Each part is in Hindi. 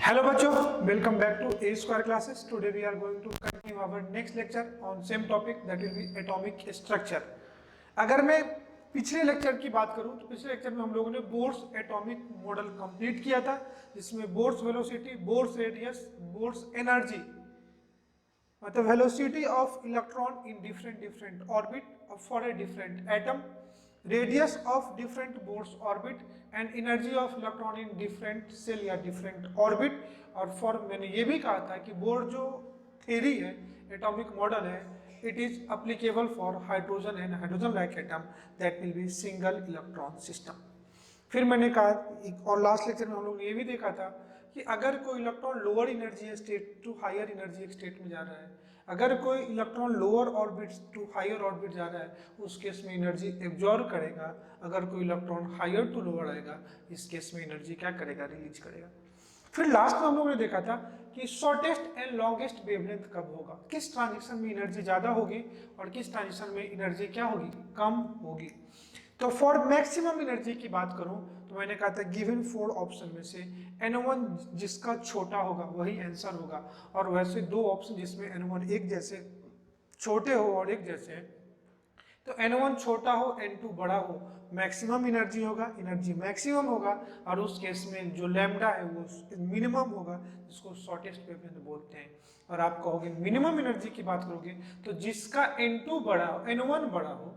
Hello बच्चों, welcome back to A Square classes. Today we are going to continue our next lecture on same topic that will be atomic structure. अगर मैं पिछले लेक्चर की बात करूं तो पिछले लेक्चर में हम लोगों ने बोर्स एटॉमिक मॉडल कंप्लीट किया था, जिसमें Bohr's velocity, Bohr's radius, Bohr's energy मतलब velocity of electron in different orbit for a different atom, radius of different Bohr's orbit and energy of electron in different shell या डिफरेंट ऑर्बिट। और फॉर मैंने ये भी कहा था कि बोर जो थ्योरी है, एटॉमिक मॉडल है, it is applicable for hydrogen and hydrogen like atom that will be single electron system. फिर मैंने कहा और लास्ट लेक्चर में हम लोग ने ये भी देखा था कि अगर कोई electron lower energy state to higher energy state में जा रहा है, अगर कोई electron lower orbit to higher orbit जा रहा है, उस केस में एनर्जी एब्जॉर्ब करेगा। अगर कोई इलेक्ट्रॉन हायर टू लोअर आएगा, इस केस में एनर्जी क्या करेगा, रिलीज करेगा। फिर लास्ट में हम लोगों ने देखा था कि शॉर्टेस्ट एंड लॉन्गेस्ट वेवलेंथ कब होगा, किस ट्रांजिशन में एनर्जी ज्यादा होगी और किस ट्रांजिशन में एनर्जी क्या होगी, कम होगी। तो फॉर मैक्सिमम एनर्जी की बात करूं तो मैंने कहा था गिवन 4 ऑप्शन में से N1 जिसका छोटा होगा वही आंसर होगा, और वैसे 2 ऑप्शन जिसमें N1 एक जैसे छोटे हो और एक जैसे, तो N1 छोटा हो N2 बड़ा हो, मैक्सिमम एनर्जी होगा, एनर्जी मैक्सिमम होगा, और उस केस में जो लैम्डा है वो मिनिमम होगा, जिसको शॉर्टेस्ट वेवलेंथ बोलते हैं। और आप कहोगे मिनिमम एनर्जी की बात करोगे तो जिसका N2 बड़ा हो, N1 बड़ा हो,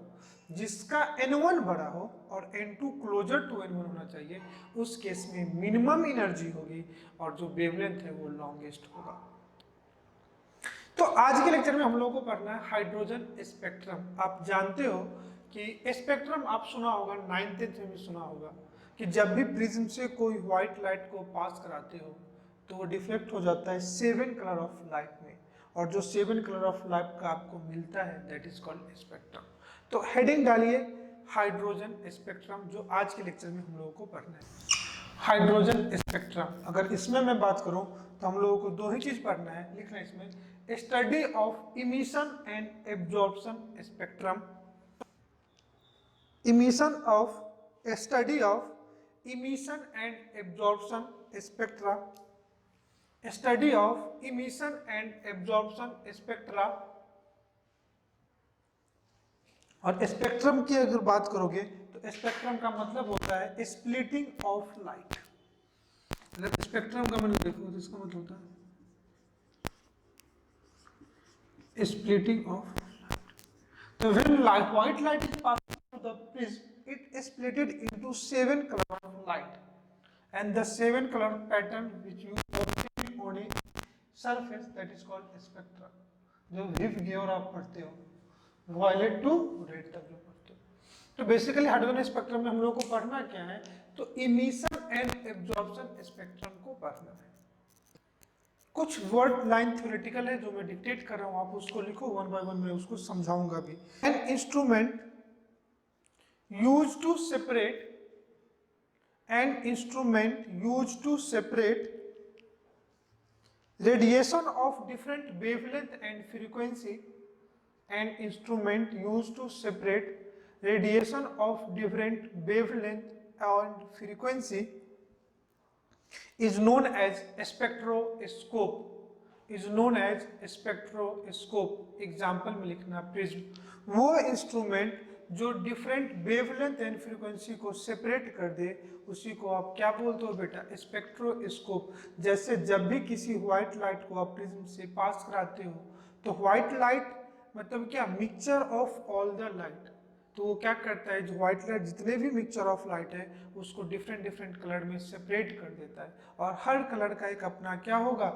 जिसका N1 बड़ा हो और N2 क्लोजर टू N1 होना चाहिए, उस केस में मिनिमम एनर्जी होगी और जो वेवलेंथ है वो लॉन्गेस्ट होगा। तो आज के लेक्चर में हम लोगों को पढ़ना है हाइड्रोजन स्पेक्ट्रम। आप जानते हो कि स्पेक्ट्रम आप सुना होगा, 9th में भी सुना होगा कि जब भी प्रिज्म से कोई व्हाइट लाइट को पास कराते हो तो वो डिफ्लेक्ट हो जाता है 7 कलर ऑफ लाइट में, और जो 7 कलर ऑफ लाइट का आपको मिलता है दैट इज कॉल्ड स्पेक्ट्रम। तो हेडिंग डालिए हाइड्रोजन स्पेक्ट्रम, जो आज के लेक्चर में हम लोगों को पढ़ना है। हाइड्रोजन स्पेक्ट्रम, अगर इसमें मैं बात करूं तो हम लोगों को 2 ही चीज पढ़ना है, लिखना है इसमें, study of emission and absorption spectrum, emission of study of emission and absorption spectra, study of emission and absorption spectra. और स्पेक्ट्रम की अगर बात करोगे तो स्पेक्ट्रम का मतलब होता है स्प्लिटिंग ऑफ लाइट। अगर स्पेक्ट्रम का मतलब देखो तो इसका मतलब होता है स्प्लिटिंग ऑफ लाइट। तो when white light is passing through the prism, it splitted into 7 colour of light and the 7 color pattern which you obtain on a surface that is called spectra। जो विव गियर आप पढ़ते हो वायलेट टू रेड तक जो पढ़ते हो। तो बेसिकली हाइड्रोजन स्पेक्ट्रम में हम लोग को पढ़ना क्या है, तो इमिशन एंड एब्जॉर्प्शन स्पेक्ट्रम को पढ़ना है। कुछ वर्ड लाइन थ्योरेटिकल है जो मैं डिक्टेट कर रहा हूं, आप उसको लिखो, 1 by 1 मैं उसको समझाऊंगा भी। An instrument use to separate, an instrument used to separate radiation of different wavelength and frequency, an instrument used to separate radiation of different wavelength and frequency is known as spectroscope, is known as spectroscope। Example में लिखना प्रिज्म, वो इंस्ट्रूमेंट जो डिफरेंट वेवलेंथ एंड फ्रीक्वेंसी को सेपरेट कर दे, उसी को आप क्या बोलते हो बेटा, स्पेक्ट्रोस्कोप। जैसे जब भी किसी व्हाइट लाइट को आप प्रिज्म से पास कराते हो तो व्हाइट लाइट मतलब क्या, mixture of all the light. तो वो क्या करता है, जो व्हाइट लाइट जितने भी मिक्सचर ऑफ लाइट है उसको डिफरेंट कलर में सेपरेट कर देता है, और हर कलर का एक अपना क्या होगा,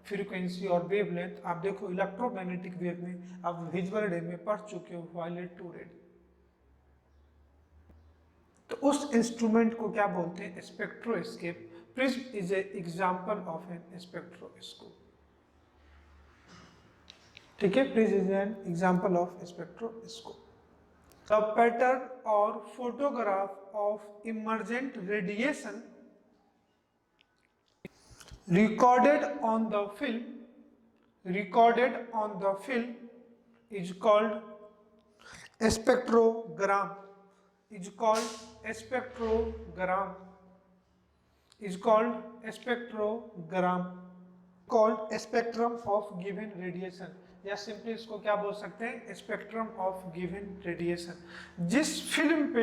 फ्रीक्वेंसी और वेवलेंथ। आप देखो इलेक्ट्रोमैग्नेटिक वेव में आप विजुअल डे में पढ़ चुके हो, वायलेट टू रेड। तो उस इंस्ट्रूमेंट को क्या बोलते हैं, spectroscope. Prism is a example of an spectroscope. ठीक है, prism is an example of spectroscope. The pattern और photograph of emergent radiation recorded on the film is called spectrogram, is called spectrogram। is called spectrogram, called spectrum of given radiation, या सिंपली इसको क्या बोल सकते हैं, स्पेक्ट्रम ऑफ गिवन रेडिएशन। जिस फिल्म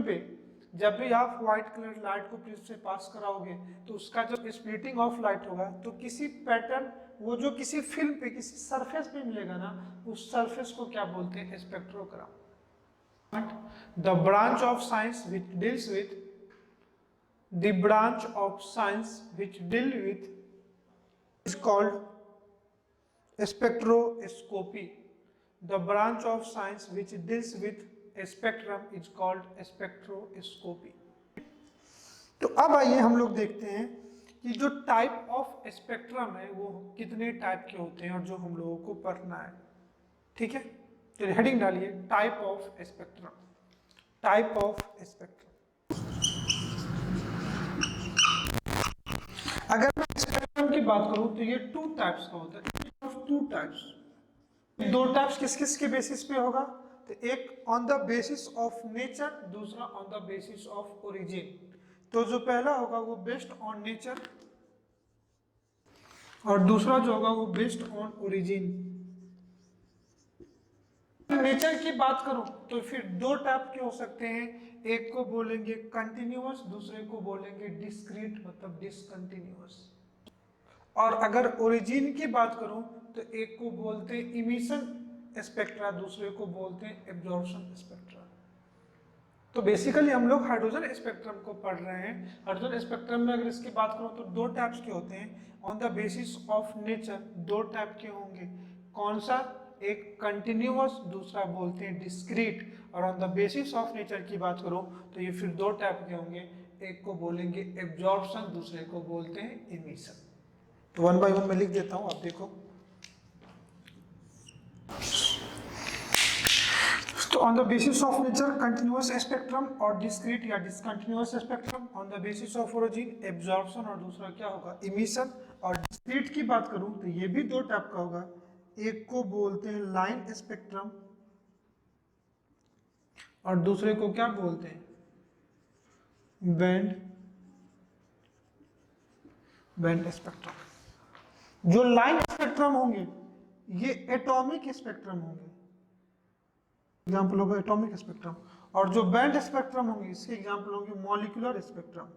पे जब भी आप व्हाइट कलर लाइट को प्रिज्म से पास कराओगे तो उसका जब स्प्लिटिंग ऑफ लाइट होगा तो किसी पैटर्न, वो जो किसी फिल्म पे किसी सरफेस पे मिलेगा ना, उस सरफेस को क्या बोलते हैं, spectrogram. The branch of science which deals with the branch of science which deal with is called spectroscopy. The branch of science which deals with a spectrum is called spectroscopy. तो अब आइए हम लोग देखते हैं कि जो टाइप ऑफ स्पेक्ट्रम है वो कितने टाइप के होते हैं और जो हम लोगों को पढ़ना है। ठीक है, तो हेडिंग डालिए type of spectrum. Type of spectrum, अगर मैं स्पेक्ट्रम की बात करूं तो ये टू टाइप्स का होता है। टू टाइप्स, दो टाइप्स किस किस के बेसिस पे होगा, तो एक on the basis of nature, दूसरा on the basis of origin. तो जो पहला होगा वो बेस्ड ऑन नेचर और दूसरा जो होगा वो बेस्ड ऑन ओरिजिन। नेचर की बात करूं तो फिर दो टाइप के हो सकते हैं, एक को बोलेंगे कंटिन्यूअस, दूसरे को बोलेंगे डिस्क्रीट मतलब डिसकंटिन्यूअस। और अगर ओरिजिन की बात करूं तो एक को बोलते हैं इमिशन स्पेक्ट्रा, दूसरे को बोलते हैं एब्जॉर्प्शन स्पेक्ट्रा। तो बेसिकली हम लोग हाइड्रोजन स्पेक्ट्रम को पढ़ रहे हैं। हाइड्रोजन स्पेक्ट्रम में अगर इसकी बात करूं तो दो टाइप्स के होते हैं। On the basis of nature दो टाइप के होंगे, कौन सा, एक कंटिन्यूअस, दूसरा बोलते हैं डिस्क्रीट। और on the basis of nature की बात करूं तो ये फिर दो टाइप के होंगे, एक को बोलेंगे एब्जॉर्प्शन, दूसरे को बोलते हैं इमिशन। तो वन बाय वन मैं लिख देता हूं, आप देखो। तो on the basis of nature continuous spectrum और डिस्क्रीट या discontinuous spectrum. On the basis of origin absorption और दूसरा क्या होगा, इमिशन। और डिस्क्रीट की बात करूं तो ये भी दो टाइप का होगा, एक को बोलते हैं लाइन स्पेक्ट्रम और दूसरे को क्या बोलते हैं, बैंड स्पेक्ट्रम। जो लाइन स्पेक्ट्रम होंगे ये एटॉमिक स्पेक्ट्रम होंगे, एग्जाम्पल होगा एटॉमिक स्पेक्ट्रम। और जो बैंड स्पेक्ट्रम होंगे इसके एग्जाम्पल होंगे मॉलिक्यूलर स्पेक्ट्रम।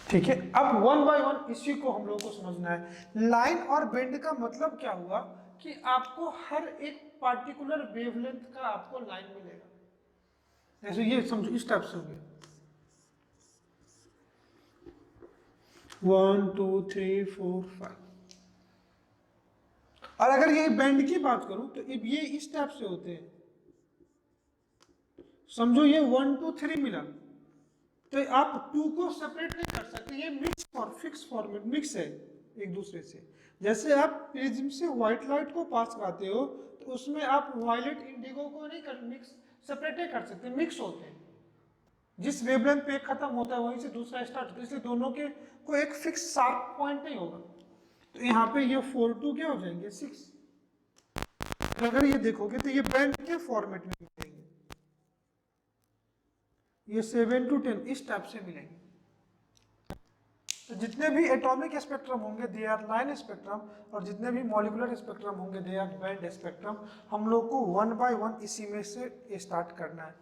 ठीक है, अब वन बाय वन इसी को हम लोगों को समझना है। लाइन और बेंड का मतलब क्या हुआ कि आपको हर एक पार्टिकुलर वेवलेंथ का आपको लाइन मिलेगा। जैसे ये समझो इस टाइप से हो गया 1 2 3 4 5। और अगर ये बेंड की बात करूं तो ये इस टाइप से होते हैं। समझो ये 1 2 3 मिला तो आप 2 को सेपरेट नहीं कर सकते, ये मिक्स और फिक्स फॉर्मेट मिक्स है एक दूसरे से। जैसे आप प्रिज्म से व्हाइट लाइट को पास कराते हो तो उसमें आप वायलेट इंडिगो को नहीं कर मिक्स सेपरेट नहीं कर सकते, मिक्स होते हैं। जिस वेवलेंथ पे एक खत्म होता है वहीं से दूसरा स्टार्ट होता है, इसलिए दोनों के को एक फिक्स शार्प पॉइंट नहीं होगा। तो यहाँ पे ये 4 2 क्या हो जाएंगे 6। तो अगर ये देखोगे तो ये बैंड के फॉर्मेट में मिलेंगे, ये 7 to 10 इस टाइप से मिलेंगे। तो जितने भी एटॉमिक स्पेक्ट्रम होंगे दे आर लाइन स्पेक्ट्रम और जितने भी मॉलिक्यूलर स्पेक्ट्रम होंगे दे आर बैंड स्पेक्ट्रम। हम लोग को वन बाय वन इसी में से स्टार्ट करना है।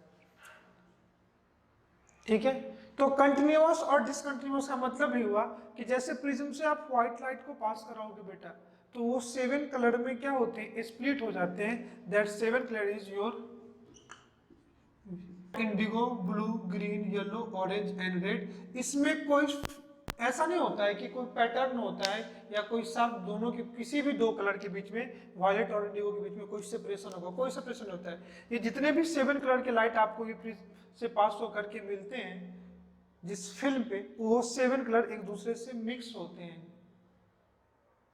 ठीक है, तो कंटिन्यूअस और डिसकंटिन्यूअस का मतलब ही हुआ कि जैसे प्रिज्म से आप व्हाइट लाइट को पास कराओगे बेटा तो वो 7 कलर में क्या होते हैं, स्प्लिट हो जाते हैं। That 7 colour is your Indigo, blue, green, yellow, orange and red. इसमें कोई ऐसा नहीं होता है कि कोई पैटर्न होता है या कोई सब दोनों के किसी भी दो कलर के बीच में वायलेट और इंडिगो के बीच में कोई सेपरेशन होगा, कोई सेपरेशन नहीं होता है। ये जितने भी 7 कलर के लाइट आपको ये से पास होकर के मिलते हैं जिस फिल्म पे, वो 7 कलर एक दूसरे से मिक्स होते हैं।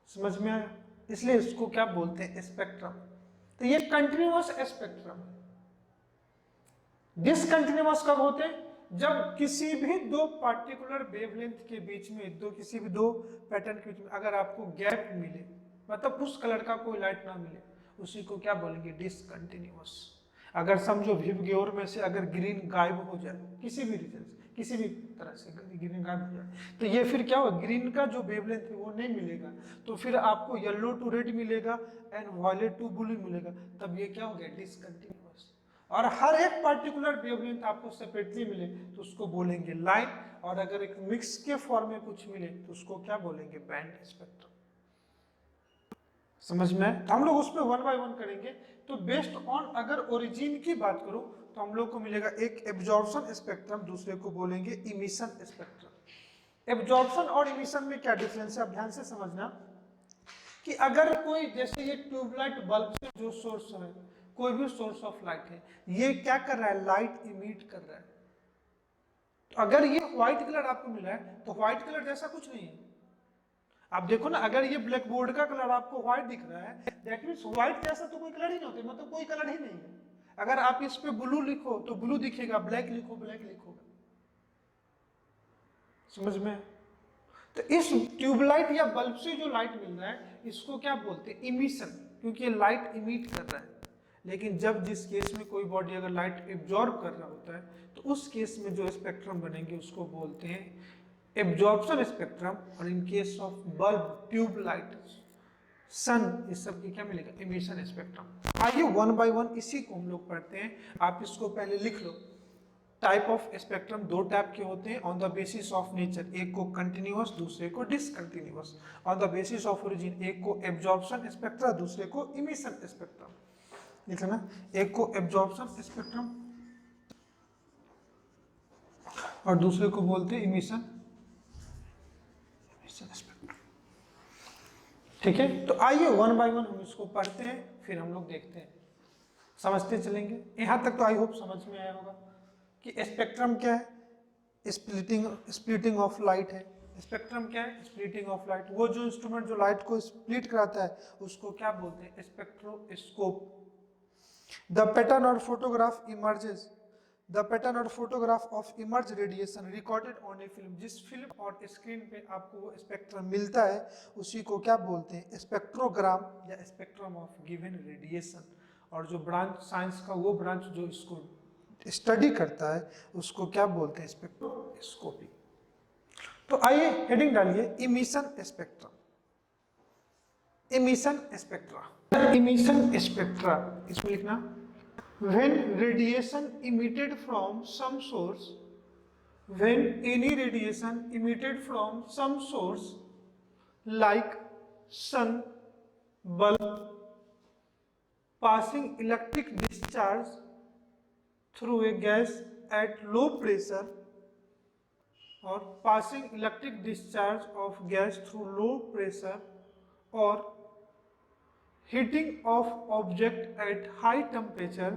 समझ में आया? इसलिए इसको क्या बोलते हैं, स्पेक्ट्रम। तो ये कंटिन्यूअस स्पेक्ट्रम। डिसकंटिन्यूअस कब होते हैं, जब किसी भी दो पार्टिकुलर वेवलेंथ के बीच में किसी भी दो पैटर्न के बीच में अगर आपको गैप मिले, मतलब उस कलर का कोई लाइट ना मिले, उसी को क्या बोलेंगे, डिसकंटिन्यूअस। अगर समझो विबग्योर में से अगर ग्रीन गायब हो जाए किसी भी रीजन से, किसी भी तरह से ग्रीन गायब हो जाए, तो ये फिर क्या होगा, ग्रीन का जो वेवलेंथ है वो नहीं मिलेगा, तो फिर आपको येलो टू रेड मिलेगा एंड वायलेट टू ब्लू मिलेगा, तब ये क्या हो गया, डिसकंटिन्यूअस। और हर एक पर्टिकुलर वेवलेंथ आपको सेपरेटली मिले तो उसको बोलेंगे लाइन, और अगर एक मिक्स के फॉर्म में कुछ मिले तो उसको क्या बोलेंगे, बैंड स्पेक्ट्रम। समझ में है? तो हम लोग उसमें वन बाय वन करेंगे। तो बेस्ड ऑन अगर ओरिजिन की बात करूं तो हम लोग को मिलेगा एक एब्जॉर्प्शन स्पेक्ट्रम, दूसरे को बोलेंगे इमिशन स्पेक्ट्रम। एब्जॉर्प्शन और इमिशन में क्या डिफरेंस है, आप ध्यान से समझना कि अगर कोई, जैसे ये ट्यूबलाइट बल्ब से जो सोर्स है, कोई भी सोर्स ऑफ लाइट है, ये क्या कर रहा है, लाइट इमिट कर रहा है। तो अगर ये व्हाइट कलर आपको मिला है तो व्हाइट कलर जैसा कुछ नहीं है। आप देखो ना, अगर ये ब्लैक बोर्ड का कलर आपको व्हाइट दिख रहा है, दैट मींस व्हाइट जैसा तो कोई कलर ही नहीं होता, मतलब कोई कलर ही नहीं है। अगर आप इस पे ब्लू लिखो तो ब्लू दिखेगा, ब्लैक लिखो ब्लैक लिखोगा। समझ में? तो इस ट्यूबलाइट या बल्ब से जो लाइट मिल रहा है इसको क्या बोलते हैं, इमिशन, क्योंकि ये लाइट इमिट कर रहा है। लेकिन जब जिस केस में कोई बॉडी अगर लाइट एब्जॉर्ब कर रहा होता है तो उस केस में जो स्पेक्ट्रम बनेंगे उसको बोलते हैं एब्जॉर्प्शन स्पेक्ट्रम, और in case of bulb, tubelight, sun, इस सब की क्या मिलेगा, इमिशन स्पेक्ट्रम। आइए वन बाय वन इसी को हम लोग पढ़ते हैं। आप इसको पहले लिख लो। टाइप ऑफ स्पेक्ट्रम दो टाइप के होते हैं on the basis of nature, एक को कंटिन्यूअस दूसरे को discontinuous. On the basis of origin एक को एब्जॉर्प्शन स्पेक्ट्रा दूसरे को इमिशन स्पेक्ट्रम। लिखना, एक को एब्जॉर्प्शन स्पेक्ट्रम और दूसरे को बोलते हैं इमिशन स्पेक्ट्रम। ठीक है, तो आइए वन बाय वन हम इसको पढ़ते हैं, फिर हम लोग देखते हैं, समझते चलेंगे। यहां तक तो आई होप समझ में आया होगा कि स्पेक्ट्रम क्या है, स्प्लिटिंग ऑफ लाइट है। स्पेक्ट्रम क्या है, स्प्लिटिंग ऑफ लाइट। वो जो इंस्ट्रूमेंट जो लाइट को स्प्लिट कराता है उसको क्या बोलते हैं, स्पेक्ट्रोस्कोप। द पैटर्न और फोटोग्राफ इमर्जेस, द पैटर्न और photograph of emerge radiation recorded on A film. जिस फिल्म और स्क्रीन पे आपको वो स्पेक्ट्रम मिलता है उसी को क्या बोलते हैं, स्पेक्ट्रोग्राम या स्पेक्ट्रम ऑफ गिवन रेडिएशन। और जो ब्रांच साइंस का वो ब्रांच जो इसको स्टडी करता है उसको क्या बोलते हैं, स्पेक्ट्रोस्कोपी। तो आइए हेडिंग डालिए, emission spectrum. Emission spectra, emission spectra, इसमें लिखना, when radiation emitted from some source, when any radiation emitted from some source like sun, bulb, passing electric discharge through a gas at low pressure, or passing electric discharge of gas through low pressure, or heating of object at high temperature,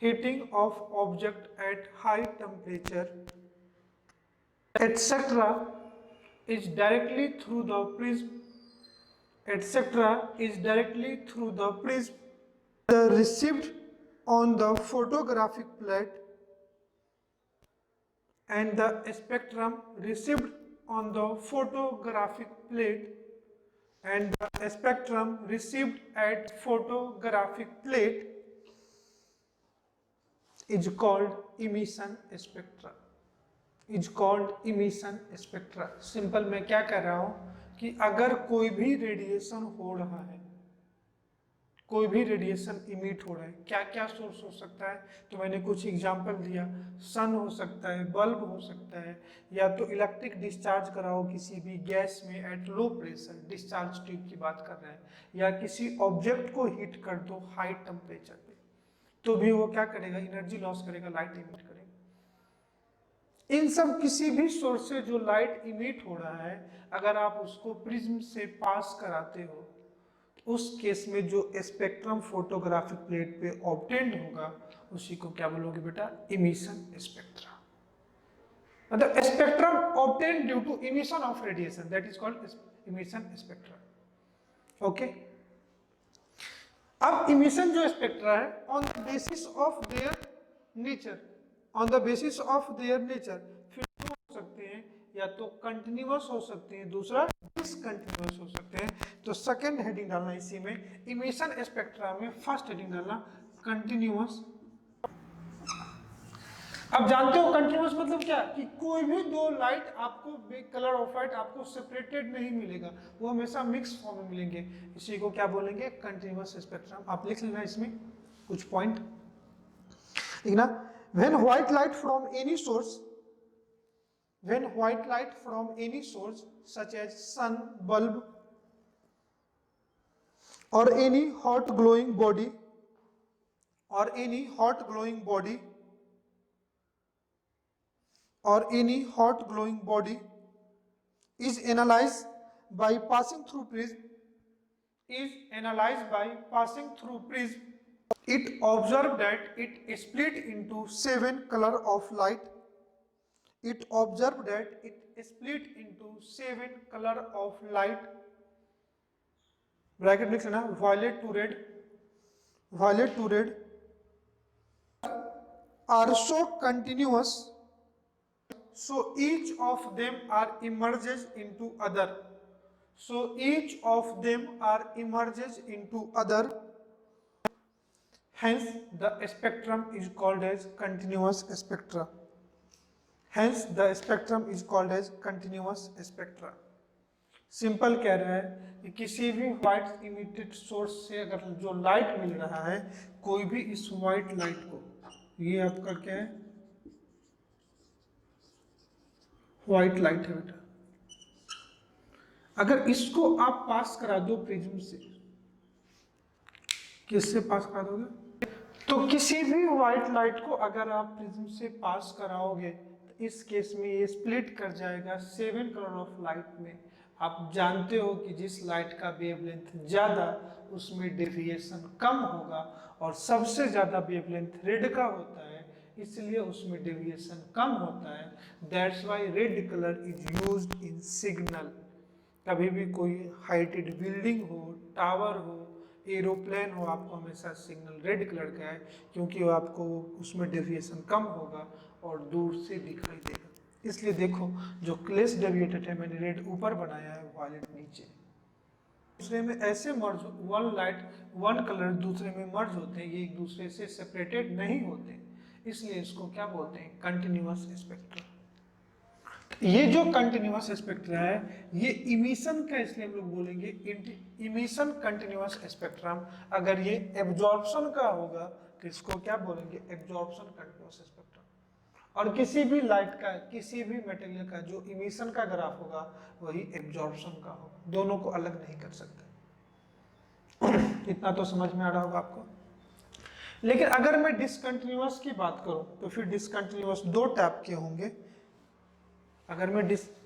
heating of object at high temperature, etc. is directly through the prism, etc. is directly through the prism, the received on the photographic plate, and the spectrum received on the photographic plate, and the spectrum received at photographic plate is called emission spectra, is called emission spectra। Simple मैं क्या कह रहा हूं कि अगर कोई भी रेडिएशन हो रहा है, कोई भी रेडिएशन इमिट हो रहा है, क्या क्या सोर्स हो सकता है, तो मैंने कुछ एग्जांपल दिया, सन हो सकता है, बल्ब हो सकता है, या तो इलेक्ट्रिक डिस्चार्ज कराओ किसी भी गैस में at low pressure, discharge tube की बात कर रहे हैं, या किसी ऑब्जेक्ट को हीट कर दो हाई टेम्परेचर पे, तो भी वो क्या करेगा, एनर्जी लॉस करेगा, लाइट इमिट करेगा। इन सब किसी भी सोर्स से जो लाइट इमिट हो रहा है, अगर आप उसको प्रिज्म से पास कराते हो, उस केस में जो स्पेक्ट्रम फोटोग्राफिक प्लेट पे ऑब्टेन्ड होगा उसी को क्या बोलोगे बेटा, इमिशन स्पेक्ट्रा। मतलब spectrum obtained due to emission of radiation, that is called emission spectra. Okay, अब इमिशन जो स्पेक्ट्रा है, on the basis of their nature, on the basis of their nature, फिर हो सकते हैं या तो कंटिन्यूअस हो सकते हैं, दूसरा कंटिन्यूअस हो सकते हैं। तो सेकंड हेडिंग डालना इसी में, इमिशन स्पेक्ट्रा में फर्स्ट हेडिंग डालना कंटिन्यूअस। अब जानते हो कंटिन्यूअस मतलब क्या, कि कोई भी दो लाइट आपको कलर ऑफ लाइट आपको सेपरेटेड नहीं मिलेगा, वो हमेशा मिक्स फॉर्म में मिलेंगे। इसी को क्या बोलेंगे, कंटिन्यूअस स्पेक्ट्रम। आप लिख लेना इसमें कुछ पॉइंट, ठीक ना। When white light from any source, when white light from any source such as sun, bulb or any hot glowing body or any hot glowing body or any hot glowing body is analyzed by passing through prism, it observed that it split into 7 color of light. It observed that it split into 7 color of light. Bracket लिख लेना, violet to red are so continuous, so each of them are emerges into other. So each of them are emerges into other. Hence the spectrum is called as continuous spectra. Hence the spectrum is called as continuous spectra. Simple कह रहा है कि किसी भी व्हाइट इमिटेड सोर्स से अगर जो लाइट मिल रहा है, कोई भी इस व्हाइट लाइट को, ये आपका क्या है, व्हाइट लाइट है बेटा, अगर इसको आप पास करा दो प्रिज्म से, किससे पास करा दोगे, तो किसी भी व्हाइट लाइट को अगर आप प्रिज्म से पास कराओगे, इस केस में ये स्प्लिट कर जाएगा 7 कलर ऑफ लाइट में। आप जानते हो कि जिस लाइट का वेवलेंथ ज़्यादा उसमें डेविएशन कम होगा, और सबसे ज़्यादा वेवलेंथ रेड का होता है, इसलिए उसमें डेविएशन कम होता है। That's why red colour is used in signal. कभी भी कोई हाइटेड बिल्डिंग हो, टावर हो, एरोप्लेन हो, आपको हमेशा सिग्नल रेड कलर का है, क्योंकि वो आपको उसमें डेविएशन कम होगा और दूर से दिखाई देगा। इसलिए देखो जो लेस डेविएटेड है, मैंने रेड ऊपर बनाया है, वायलेट नीचे। दूसरे में ऐसे मर्ज, वन लाइट वन कलर दूसरे में मर्ज होते हैं, ये एक दूसरे से सेपरेटेड नहीं होते, इसलिए इसको क्या बोलते हैं, कंटिन्यूअस स्पेक्ट्रा। ये जो कंटिन्यूअस स्पेक्ट्रा है ये इमिशन का, इसलिए हम लोग बोलेंगे इमिशन कंटिन्यूअस स्पेक्ट्रम। अगर ये एब्जॉर्प्शन का होगा तो इसको क्या बोलेंगे, एब्जॉर्प्शन कंटिन्यूअस स्पेक्ट्रम। और किसी भी लाइट का, किसी भी मटेरियल का जो इमिशन का ग्राफ होगा वही एब्जॉर्प्शन का होगा, दोनों को अलग नहीं कर सकते। इतना तो समझ में आ रहा होगा आपको। लेकिन अगर मैं डिसकंटिन्यूअस की बात करूं तो फिर डिसकंटिन्यूअस दो टाइप के होंगे। अगर मैं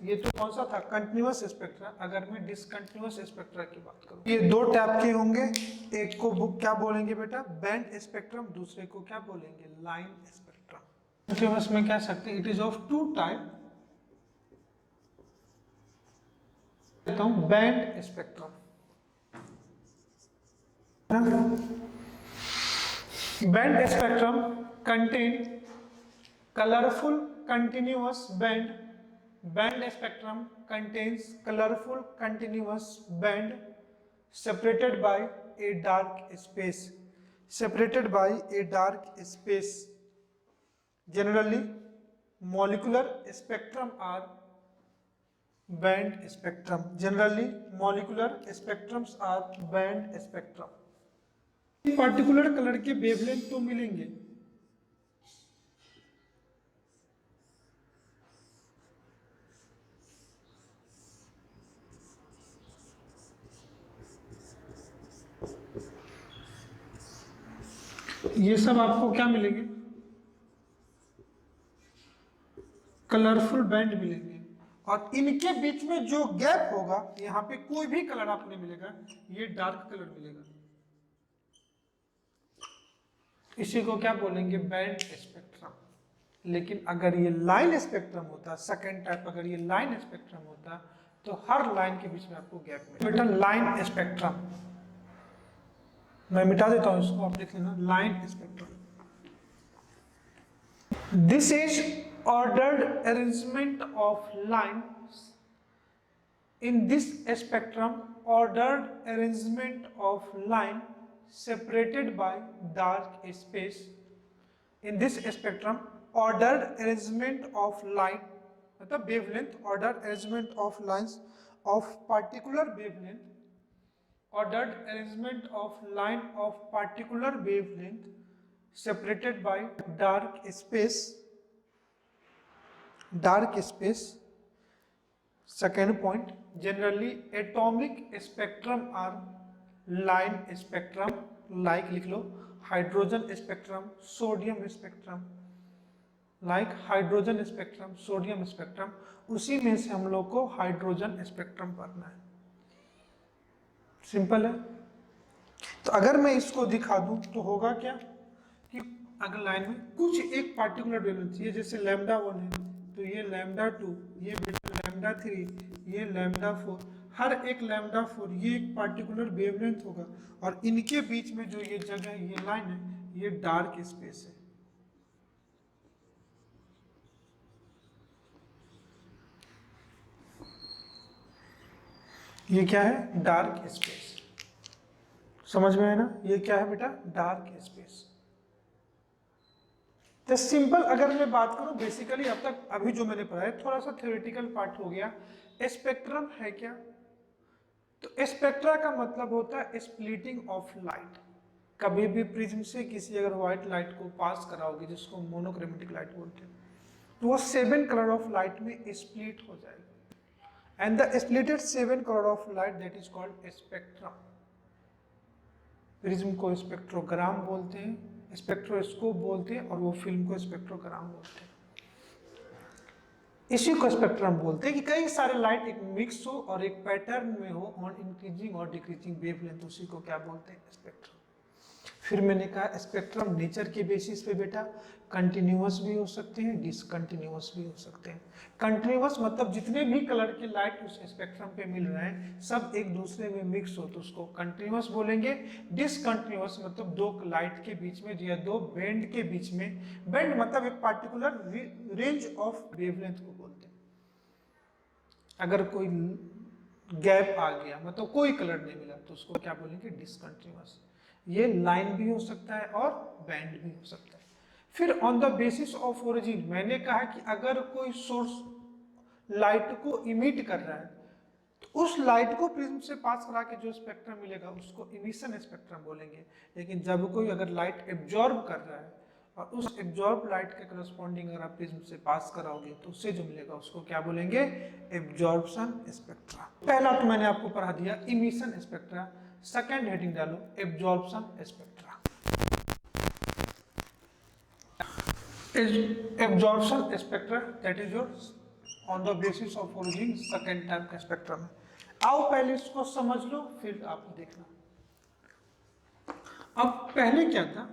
ये तो कौन सा था, कंटिन्यूअस स्पेक्ट्रा। अगर मैं डिसकंटिन्यूअस स्पेक्ट्रा की बात करूं, ये दो टाइप के होंगे। एक को क्या बोलेंगे बेटा, बैंड स्पेक्ट्रम, दूसरे को क्या बोलेंगे, लाइन स्पेक्ट्रम। कंटिन्यूअस में कह सकते हैं it is of two type, कहता हूं band spectrum. Band spectrum contain colourful continuous band. Band spectrum contains colorful continuous band separated by a dark space. Separated by a dark space. Generally, molecular spectrum are band spectrum. Generally, molecular spectrums are band spectrum. Particular colour के वेवलेंथ तो मिलेंगे, ये सब आपको क्या मिलेंगे, कलरफुल बैंड मिलेंगे। और इनके बीच में जो गैप होगा, यहाँ पे कोई भी कलर आपको नहीं मिलेगा, ये डार्क कलर मिलेगा। इसी को क्या बोलेंगे, बैंड स्पेक्ट्रम। लेकिन अगर ये लाइन स्पेक्ट्रम होता, सेकेंड टाइप, अगर ये लाइन स्पेक्ट्रम होता तो हर लाइन के बीच में आपको गैप मिलेगा। बेटा लाइन स्पेक्ट्रम, मैं मिटा देता हूं इसको, आप देख लेना, line spectrum. This is ordered arrangement of lines in this spectrum ordered arrangement of line separated by dark space. In this spectrum ordered arrangement of line मतलब wavelength, ordered arrangement of lines of particular wavelength, ordered arrangement of line of particular wavelength separated by dark space. Second point, generally atomic spectrum are line spectrum, like लिख लो hydrogen spectrum, sodium spectrum, like hydrogen spectrum, sodium spectrum, उसी में से हम लोग को हाइड्रोजन स्पेक्ट्रम पढ़ना है। सिंपल है। तो अगर मैं इसको दिखा दूं तो होगा क्या कि अगर लाइन में कुछ एक पार्टिकुलर वेवलेंथ, ये जैसे लैम्डा 1 है तो ये लैम्डा 2, ये लैम्डा 3, ये लैम्डा 4, हर एक लैम्डा 4 ये एक पार्टिकुलर वेवलेंथ होगा और इनके बीच में जो ये जगह है, ये लाइन है, ये डार्क स्पेस है। ये क्या है? Dark space. समझ में है ना? ये क्या है बेटा? Dark space. तो सिंपल अगर मैं बात करूं, बेसिकली अब तक अभी जो मैंने पढ़ा है थोड़ा सा थ्योरेटिकल पार्ट हो गया। स्पेक्ट्रम है क्या? तो स्पेक्ट्रा का मतलब होता है स्प्लिटिंग ऑफ लाइट। कभी भी प्रिज्म से किसी अगर व्हाइट लाइट को पास कराओगे, जिसको मोनोक्रोमेटिक लाइट बोलते हैं, तो वो 7 कलर ऑफ लाइट में स्प्लिट हो जाएगी। And the splitted 7 color of light that is called spectrum. Prism को स्पेक्ट्रोग्राम बोलते हैं, स्पेक्ट्रोस्कोप बोलते हैं और वो फिल्म को स्पेक्ट्रोग्राम बोलते हैं। इसी को स्पेक्ट्रम बोलते हैं कि कई सारे लाइट एक मिक्स हो और एक पैटर्न में हो ऑन इंक्रीजिंग और डिक्रीजिंग वेवलेंथ, उसी को क्या बोलते हैं? स्पेक्ट्रम। फिर मैंने कहा स्पेक्ट्रम नेचर के बेसिस पे बेटा कंटिन्यूअस भी हो सकते हैं, डिसकंटिन्यूअस भी हो सकते हैं। कंटिन्यूअस मतलब जितने भी कलर के लाइट उस स्पेक्ट्रम पे मिल रहे हैं सब एक दूसरे में मिक्स हो तो उसको कंटिन्यूअस बोलेंगे। डिसकंटिन्यूअस मतलब दो लाइट के बीच में या दो बैंड के बीच में, बैंड मतलब एक पार्टिकुलर रेंज ऑफ वेवलेंथ को बोलते हैं। अगर कोई गैप आ गया मतलब कोई कलर नहीं मिला तो उसको क्या बोलेंगे? डिसकंटिन्यूअस। ये लाइन भी हो सकता है और बैंड भी हो सकता है। फिर on the basis of origin, मैंने कहा कि अगर कोई सोर्स लाइट को इमिट कर रहा है तो उस लाइट को प्रिज्म से पास करा के जो स्पेक्ट्रम मिलेगा उसको इमिशन स्पेक्ट्रम बोलेंगे। लेकिन जब कोई अगर लाइट एब्जॉर्ब कर रहा है और उस एब्जॉर्ब लाइट के करस्पॉन्डिंग अगर आप प्रिज्म से पास कराओगे तो उससे जो मिलेगा उसको क्या बोलेंगे? Absorption spectra. पहला तो मैंने आपको पढ़ा दिया इमिशन स्पेक्ट्रा, सेकेंड हेडिंग डालो absorption spectra. Absorption spectra that is your on the basis of origin second type का स्पेक्ट्रम है। आओ पहले इसको समझ लो फिर आप देखना। अब पहले क्या था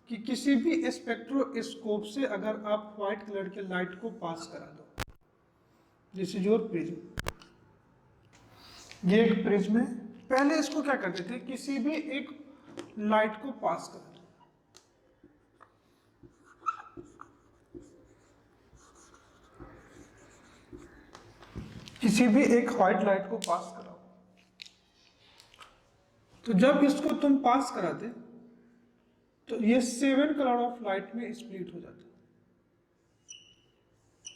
कि किसी भी स्पेक्ट्रोस्कोप से अगर आप व्हाइट कलर के लाइट को पास करा दो, दिस इज योर प्रिज्म, ये एक प्रिज्म है। पहले इसको क्या करते थे? किसी भी एक लाइट को पास कर दो, किसी भी एक व्हाइट लाइट को पास कराओ, तो जब इसको तुम पास कराते तो ये 7 कलर ऑफ लाइट में स्प्लिट हो जाता।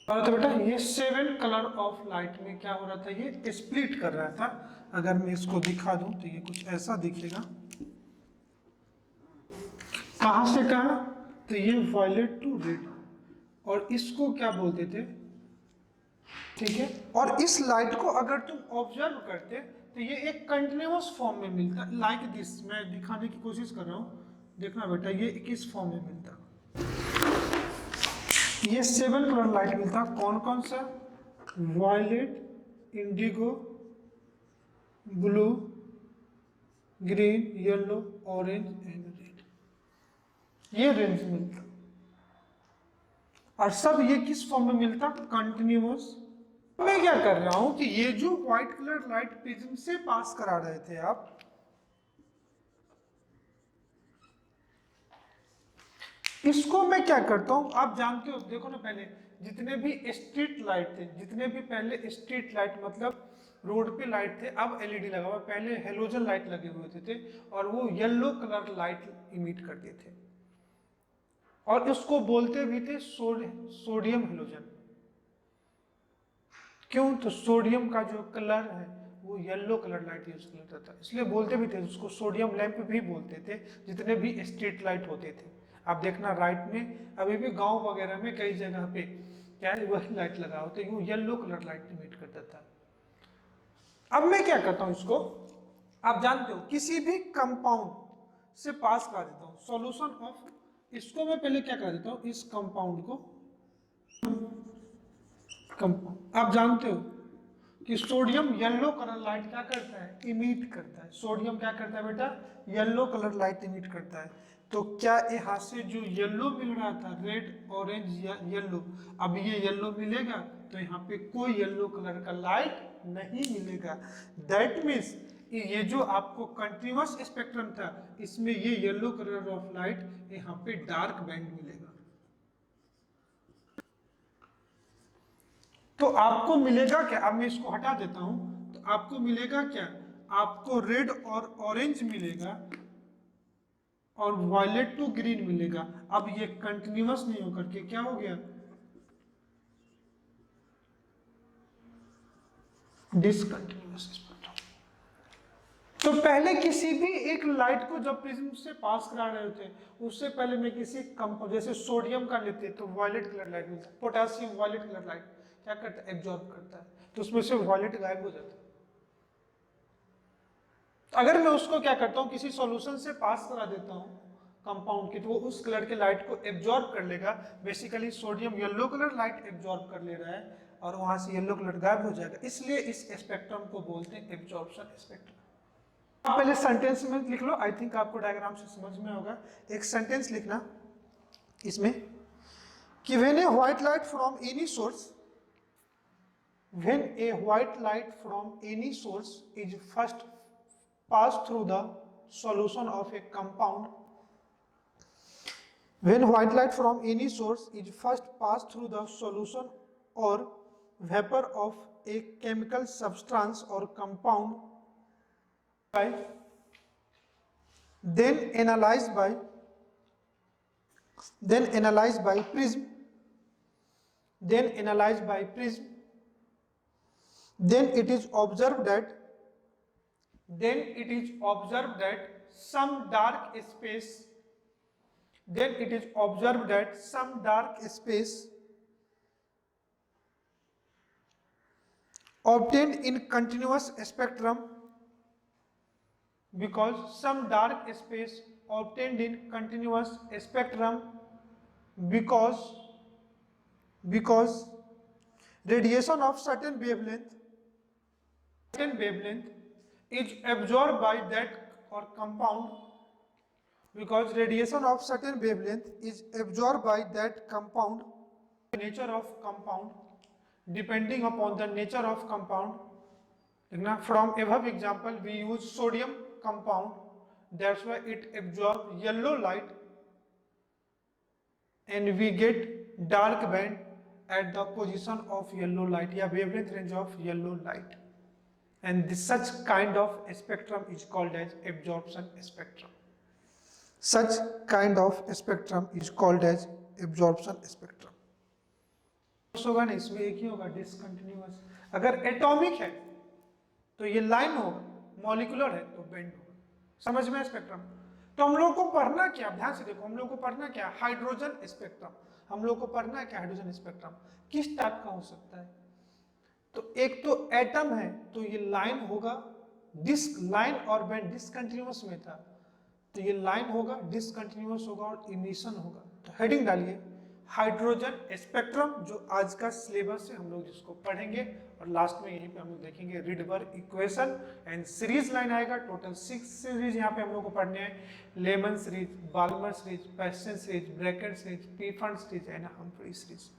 और तो बेटा ये 7 कलर ऑफ लाइट में क्या हो रहा था? ये स्प्लिट कर रहा था। अगर मैं इसको दिखा दूं तो ये कुछ ऐसा दिखेगा। कहां से कहां? तो ये वायलेट टू रेड, और इसको क्या बोलते थे? ठीक है। और इस लाइट को अगर तुम ऑब्जर्व करते तो ये एक कंटिन्यूअस फॉर्म में मिलता, लाइक दिस। मैं दिखाने की कोशिश कर रहा हूं, देखना बेटा, ये किस फॉर्म में मिलता। ये 7 कलर लाइट मिलता। कौन कौन सा? Violet, indigo, blue, green, yellow, orange and red, ये रेंज मिलता। और सब ये किस फॉर्म में मिलता? कंटिन्यूअस। मैं क्या कर रहा हूं कि ये जो व्हाइट कलर लाइट प्रिज्म से पास करा रहे थे आप, इसको मैं क्या करता हूं? आप जानते हो, देखो ना, पहले जितने भी स्ट्रीट लाइट थे, जितने भी पहले स्ट्रीट लाइट मतलब रोड पे लाइट थे, अब एलईडी लगा हुआ, पहले हेलोजन लाइट लगे हुए थे और वो येलो कलर लाइट इमिट करते थे और उसको बोलते भी थे सोडियम हेलोजन। क्यों? तो सोडियम का जो कलर है वो येलो कलर लाइट यूज करता था, इसलिए बोलते भी थे उसको सोडियम लैंप भी बोलते थे, जितने भी स्ट्रीट लाइट होते थे। आप देखना राइट में अभी भी गांव वगैरह में कई जगह पे क्या है वही लाइट लगा होता है, वो येलो कलर लाइट इमिट करता था। अब मैं क्या करता हूं इसको, आप जानते हो किसी भी कंपाउंड से पास करा देता हूं सॉल्यूशन ऑफ, इसको मैं पहले क्या करा देता हूं, इस कंपाउंड को कंपाउंड। आप जानते हो कि सोडियम येलो कलर लाइट क्या करता है, इमिट करता है। सोडियम क्या करता है बेटा, येलो कलर लाइट इमिट करता है। तो क्या यहाँ से जो येलो मिल रहा था, रेड ऑरेंज या येलो, अब ये येलो मिलेगा? तो यहाँ पे कोई येलो कलर का लाइट नहीं मिलेगा। दैट मीन्स ये जो आपको कंटिन्यूअस स्पेक्ट्रम था, इसमें ये येलो कलर ऑफ लाइट यहाँ पे डार्क बैंड मिलेगा। तो आपको मिलेगा क्या, अब मैं इसको हटा देता हूं, तो आपको मिलेगा क्या, आपको रेड और ऑरेंज मिलेगा और वायलेट टू ग्रीन मिलेगा। अब ये कंटिन्यूअस नहीं होकर के क्या हो गया, डिसकंटिन्यूअस स्पेक्ट्रम। तो पहले किसी भी एक लाइट को जब प्रिज्म से पास करा रहे थे, उससे पहले मैं किसी कंपाउंड जैसे सोडियम का लेते तो वायलेट कलर लाइट मिलता है, पोटेशियम वायलेट कलर लाइट क्या करता है, एब्जॉर्ब करता है, तो उसमें से वायलेट गायब हो जाता है। अगर मैं उसको क्या करता हूं, किसी सॉल्यूशन से पास करा देता हूं कंपाउंड की, तो वो उस कलर के लाइट को एब्जॉर्ब कर लेगा। Basically sodium yellow colour light absorb कर ले रहा है और वहां से येलो कलर गायब हो जाएगा, इसलिए इस स्पेक्ट्रम को बोलते हैं एब्जॉर्प्शन स्पेक्ट्रम। आप पहले सेंटेंस में लिख लो, आई थिंक आपको डायग्राम से समझ में होगा। एक सेंटेंस लिखना इसमें कि when a white light from any source, when a white light from any source is first passed through the solution of a compound, when white light from any source is first passed through the solution or vapor of a chemical substance or compound, then analyzed by prism, then it is observed that some dark space obtained in continuous spectrum, because some dark space obtained in continuous spectrum because radiation of certain wavelength is absorbed by that or compound, because radiation of certain wavelength is absorbed by that compound, nature of compound, depending upon the nature of compound. From above example we use sodium compound, that's why it absorbs yellow light and we get dark band at the position of yellow light, या wavelength range of yellow light, and such kind of spectrum is called as absorption spectrum. Such kind of spectrum is called as absorption spectrum. होगा ना, इसमें एक ही होगा, डिसकंटिन्यूअस। अगर एटॉमिक है तो ये लाइन होगा, मॉलिक्यूलर है तो बेंड होगा। समझ में स्पेक्ट्रम? तो हम लोग को पढ़ना क्या, ध्यान से देखो, हम लोग को पढ़ना क्या, हाइड्रोजन स्पेक्ट्रम। हम लोग को पढ़ना है क्या, हाइड्रोजन स्पेक्ट्रम किस टाइप का हो सकता है। तो एक तो एटम है तो ये लाइन होगा, लाइन और बेंड डिसकंटिन्यूअस में था, तो ये लाइन होगा, डिसकंटिन्यूअस होगा और इमिशन होगा। तो हेडिंग डालिए हाइड्रोजन स्पेक्ट्रम, जो आज का सिलेबस है हम लोग जिसको पढ़ेंगे, और लास्ट में यहीं पे हम लोग देखेंगे Rydberg equation and series line आएगा। टोटल 6 सीरीज यहाँ पे हम लोग को पढ़ने हैं, Lyman series, Balmer series, Paschen series, Brackett series, पीफर्न सीरीज एंड हम्फ्री सीरीज।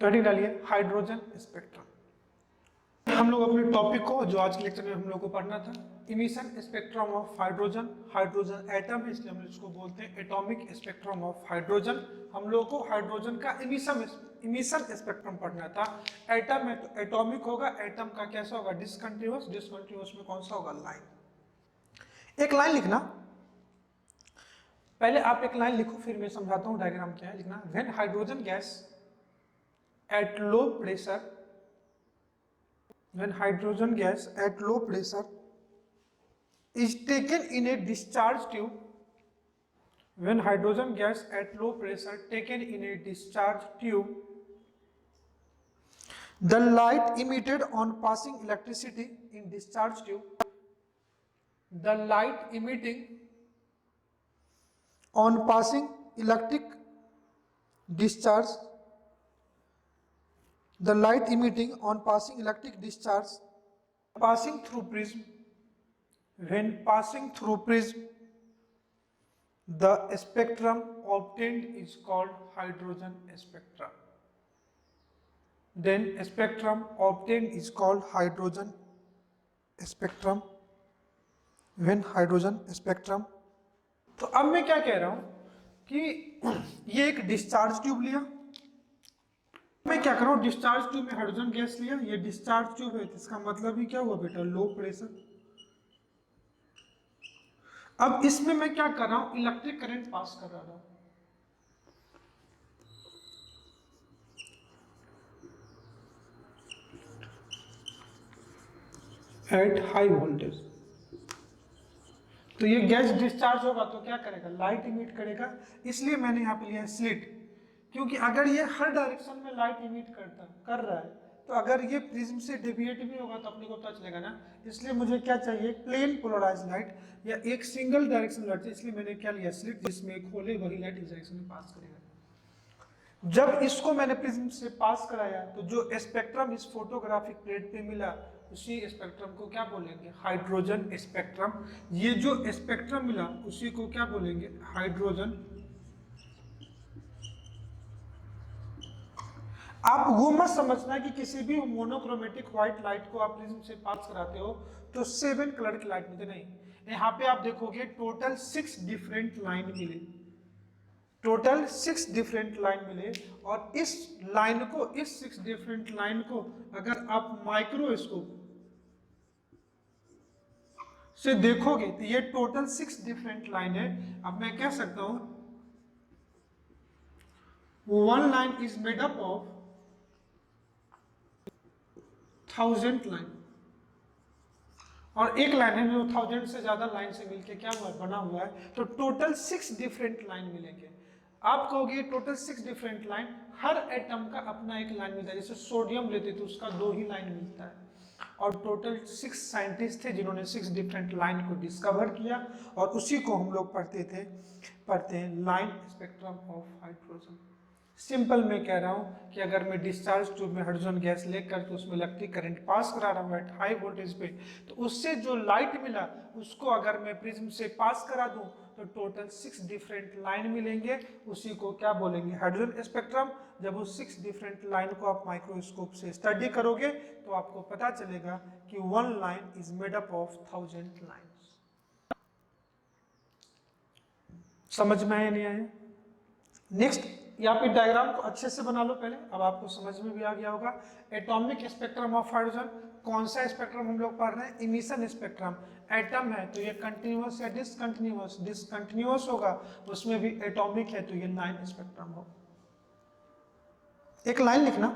तो हेडिंग डालिए हाइड्रोजन स्पेक्ट्रम। हम लोग अपने टॉपिक को, जो आज के लेक्चर में हम लोग को पढ़ना था, emission spectrum of hydrogen. Hydrogen atom है, इसलिए हम इसको बोलते हैं एटॉमिक स्पेक्ट्रम ऑफ हाइड्रोजन। हम लोग को हाइड्रोजन का इमिशन स्पेक्ट्रम पढ़ना था। एटम है तो एटॉमिक होगा, एटम का कैसा होगा, डिसकंटिन्यूअस। डिसकंटिन्यूअस में कौन सा होगा, लाइन। एक लाइन लिखना, पहले आप एक लाइन लिखो, फिर मैं समझाता हूँ डायग्राम क्या है। लिखना, when hydrogen gas at low pressure, when hydrogen gas at low pressure is taken in a discharge tube, when hydrogen gas at low pressure taken in a discharge tube, the light emitted on passing electricity in discharge tube, the light emitting on passing electric discharge, the light emitting on passing electric discharge, passing through prism, when passing through prism, the spectrum obtained is called hydrogen spectrum. Then spectrum obtained is called hydrogen spectrum, when hydrogen spectrum. तो अब मैं क्या कह रहा हूं कि ये एक डिस्चार्ज ट्यूब लिया, मैं क्या कर रहा हूं, डिस्चार्ज ट्यूब में हाइड्रोजन गैस लिया, ये डिस्चार्ज ट्यूब है, इसका मतलब ही क्या हुआ बेटा, लो प्रेशर। अब इसमें मैं क्या कर रहा हूं, इलेक्ट्रिक करंट पास कर रहा हूं। एट हाई वोल्टेज, तो ये गैस डिस्चार्ज होगा तो क्या करेगा, लाइट इमिट करेगा। इसलिए मैंने यहाँ पे लिया स्लिट, क्योंकि अगर ये हर डायरेक्शन में लाइट इमिट कर रहा है, तो अगर ये प्रिज्म से डेविएट भी होगा तो अपने को पता चलेगा ना। इसलिए मुझे क्या चाहिए, प्लेन पोलराइज लाइट या एक सिंगल डायरेक्शन लाइट। इसलिए मैंने क्या लिया, स्लिट, जिसमें एक होल है, वही लाइट इस डायरेक्शन में पास करेगा। जब इसको मैंने प्रिज्म से पास कराया तो जो स्पेक्ट्रम इस फोटोग्राफिक प्लेट पे मिला, उसी स्पेक्ट्रम को क्या बोलेंगे, हाइड्रोजन स्पेक्ट्रम। ये जो स्पेक्ट्रम मिला उसी को क्या बोलेंगे, हाइड्रोजन। आप वो मत समझना कि किसी भी मोनोक्रोमेटिक व्हाइट लाइट को आप प्रिज्म से पास कराते हो तो 7 कलर की लाइट मिलती, नहीं। यहाँ पे आप देखोगे टोटल 6 डिफरेंट लाइन मिले, टोटल 6 डिफरेंट लाइन मिले। और इस लाइन को, इस 6 डिफरेंट लाइन को अगर आप माइक्रोस्कोप से देखोगे तो ये टोटल 6 डिफरेंट लाइन है। अब मैं कह सकता हूं one line is made up of 1000 line, और एक लाइन है जो 1000 से ज्यादा लाइन से मिलके क्या हुआ, बना हुआ है। तो टोटल 6 डिफरेंट लाइन मिलेंगे। आप कहोगे टोटल 6 डिफरेंट लाइन, हर एटम का अपना एक लाइन मिलता है। जैसे सोडियम लेते तो उसका 2 ही लाइन मिलता है। और टोटल 6 साइंटिस्ट थे जिन्होंने 6 डिफरेंट लाइन को डिस्कवर किया, और उसी को हम लोग पढ़ते हैं line spectrum of hydrogen. Simple मैं कह रहा हूं कि अगर मैं डिस्चार्ज ट्यूब में हाइड्रोजन गैस लेकर तो उसमें इलेक्ट्रिक करंट पास करा रहा हूं एट हाई वोल्टेज पे, तो उससे जो लाइट मिला उसको अगर मैं प्रिज्म से पास करा दूं तो टोटल 6 डिफरेंट लाइन मिलेंगे। उसी को क्या बोलेंगे, हाइड्रोजन स्पेक्ट्रम। जब उस 6 डिफरेंट लाइन को आप माइक्रोस्कोप से स्टडी करोगे तो आपको पता चलेगा कि one line is made up of 1000 lines. समझ में आया नहीं आया? नेक्स्ट, यहाँ पे डायग्राम को अच्छे से बना लो पहले, अब आपको समझ में भी आ गया होगा। एटॉमिक स्पेक्ट्रम ऑफ हाइड्रोजन, कौन सा स्पेक्ट्रम हम लोग पढ़ रहे हैं, इमिशन स्पेक्ट्रम। एटम है तो ये कंटिन्यूअस या डिसकंटिन्यूअस, डिसकंटिन्यूअस होगा, उसमें भी एटॉमिक है तो ये लाइन स्पेक्ट्रम होगा। एक लाइन लिखना,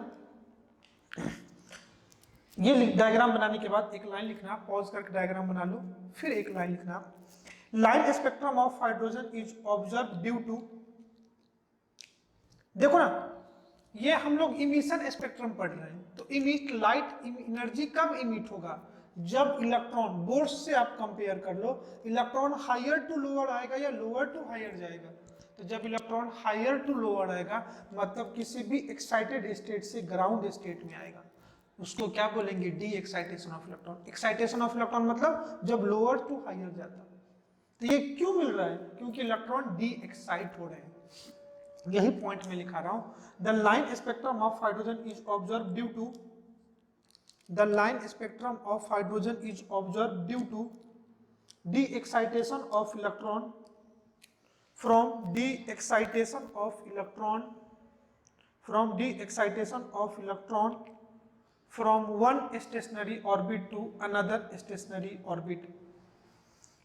ये डायग्राम बनाने के बाद एक लाइन लिखना, पॉज करके डायग्राम बना लो, फिर एक लाइन लिखना। Line spectrum of hydrogen is observe due to, देखो ना, ये हम लोग इमिशन स्पेक्ट्रम पढ़ रहे हैं। तो इमिट लाइट एनर्जी कब इमिट होगा, जब इलेक्ट्रॉन, बोर्ड्स से आप कंपेयर कर लो, इलेक्ट्रॉन हायर टू लोअर आएगा या लोअर टू हायर जाएगा। तो जब इलेक्ट्रॉन हायर टू लोअर आएगा मतलब किसी भी एक्साइटेड स्टेट से ग्राउंड स्टेट में आएगा, उसको क्या बोलेंगे, D excitation of electron. Excitation of electron मतलब जब लोअर टू हायर जाता। तो ये क्यों मिल रहा है, क्योंकि इलेक्ट्रॉन डी एक्साइट हो रहे हैं। यही पॉइंट में लिखा रहा हूं। The line spectrum of hydrogen is observe due to the line spectrum of hydrogen is observe due to de excitation of electron from d excitation of electron from one stationary orbit to another stationary orbit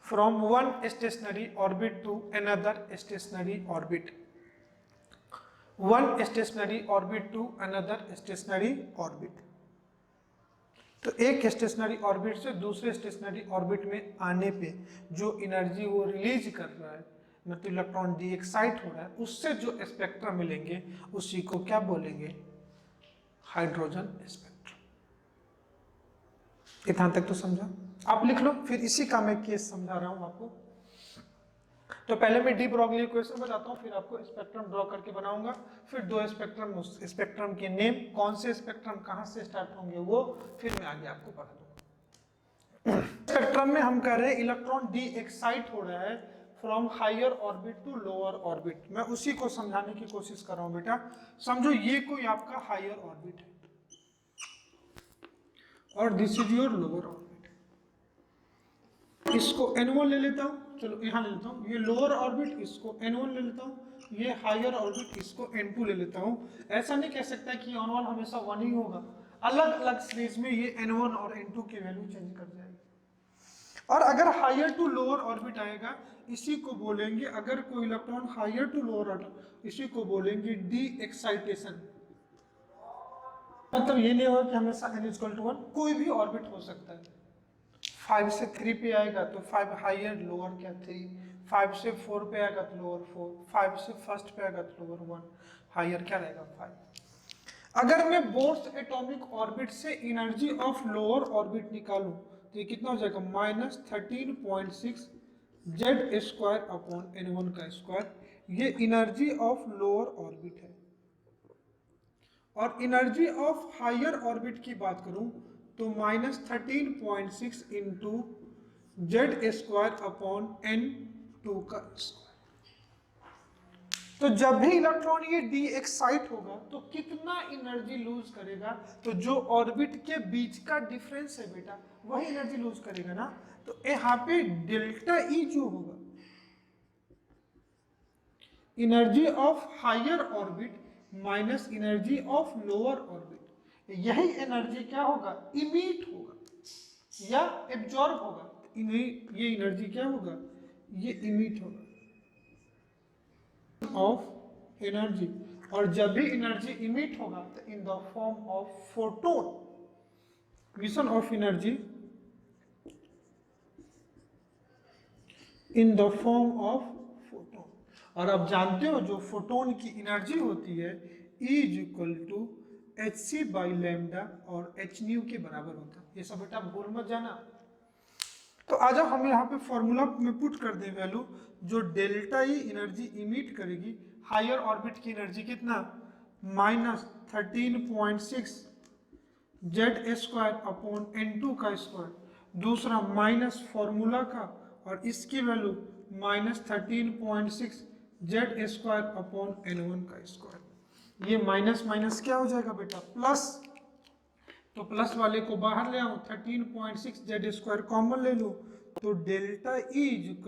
from one stationary orbit to another stationary orbit one stationary orbit to another stationary orbit। तो एक स्टेशनरी ऑर्बिट से दूसरे स्टेशनरी ऑर्बिट में आने पे जो एनर्जी वो रिलीज कर रहा है, मतलब इलेक्ट्रॉन डी एक्साइट हो रहा है, उससे जो स्पेक्ट्रम मिलेंगे उसी को क्या बोलेंगे? Hydrogen spectrum. इतना तक तो समझा? आप लिख लो, फिर इसी का मैं केस समझा रहा हूं आपको। तो पहले मैं डी ब्रोगली इक्वेशन बताता हूँ, फिर आपको स्पेक्ट्रम ड्रॉ करके बनाऊंगा, फिर दो स्पेक्ट्रम, उस स्पेक्ट्रम के नेम, कौन से स्पेक्ट्रम कहाँ से स्टार्ट होंगे वो फिर मैं आगे आपको पढ़ा दूंगा। स्पेक्ट्रम में हम कह रहे हैं इलेक्ट्रॉन डी एक्साइट हो रहा है from higher orbit to lower orbit. मैं उसी को समझाने की कोशिश कर रहा हूँ बेटा। समझो ये कोई आपका हायर ऑर्बिट है और this is your lower orbit. इसको n1 ले लेता हूँ, चलो यहाँ ले लेता हूँ, ये लोअर ऑर्बिट, इसको n1 ले लेता हूँ, ये हायर ऑर्बिट, इसको n2 ले लेता हूँ। ऐसा नहीं कह सकता कि n1 हमेशा 1 ही होगा, अलग अलग सीरीज में ये n1 और n2 की वैल्यू चेंज कर जाएगी। और अगर हायर टू लोअर ऑर्बिट आएगा, इसी को बोलेंगे, अगर कोई electron higher to lower orbit, इसी को बोलेंगे डी एक्साइटेशन। मतलब ये नहीं होगा कि हमेशा n=1, कोई भी ऑर्बिट हो सकता है। 5 से 3 पे आएगा तो 5 हायर, लोअर क्या 3, 5 से 4 पे आएगा तो लोअर 4, 5 से फर्स्ट पे आएगा तो लोअर 1, हायर क्या रहेगा 5। अगर मैं बोर्स एटॉमिक ऑर्बिट से एनर्जी ऑफ लोअर ऑर्बिट निकालूं तो ये कितना हो जाएगा? -13.6 Z² अपॉन n1 का स्क्वायर। ये एनर्जी ऑफ लोअर ऑर्बिट है। और एनर्जी ऑफ हायर ऑर्बिट की बात करूं तो -13.6 इंटू Z² अपॉन n2 का स्क्वायर। तो जब भी इलेक्ट्रॉन ये डी एक्साइट होगा तो कितना एनर्जी लूज करेगा? तो जो ऑर्बिट के बीच का डिफरेंस है बेटा, वही एनर्जी लूज करेगा ना। तो यहाँ पे डेल्टा ई जो होगा, energy of higher orbit minus energy of lower orbit, यही एनर्जी क्या होगा? इमिट होगा या एब्जॉर्ब होगा। ये एनर्जी क्या होगा? ये इमिट होगा ऑफ एनर्जी। और जब भी एनर्जी इमिट होगा तो in the form of photon, mission of energy in the form of photon. और आप जानते हो जो फोटोन की एनर्जी होती है E = hc/λ और hν के बराबर होता है। ये सब बेटा भूल मत जाना। तो आ जाओ हम यहाँ पे फॉर्मूला में पुट कर दें वैल्यू। जो डेल्टा ई एनर्जी इमिट करेगी, हायर ऑर्बिट की एनर्जी कितना? -13.6 Z² अपॉन n2 का स्क्वायर। दूसरा माइनस फॉर्मूला का, और इसकी वैल्यू -13.6 Z² अपॉन n1 का स्क्वायर। ये माइनस माइनस क्या हो जाएगा बेटा? प्लस। तो प्लस वाले को बाहर ले आऊं, 13.6 Z² कॉमन ले लो, तो delta E =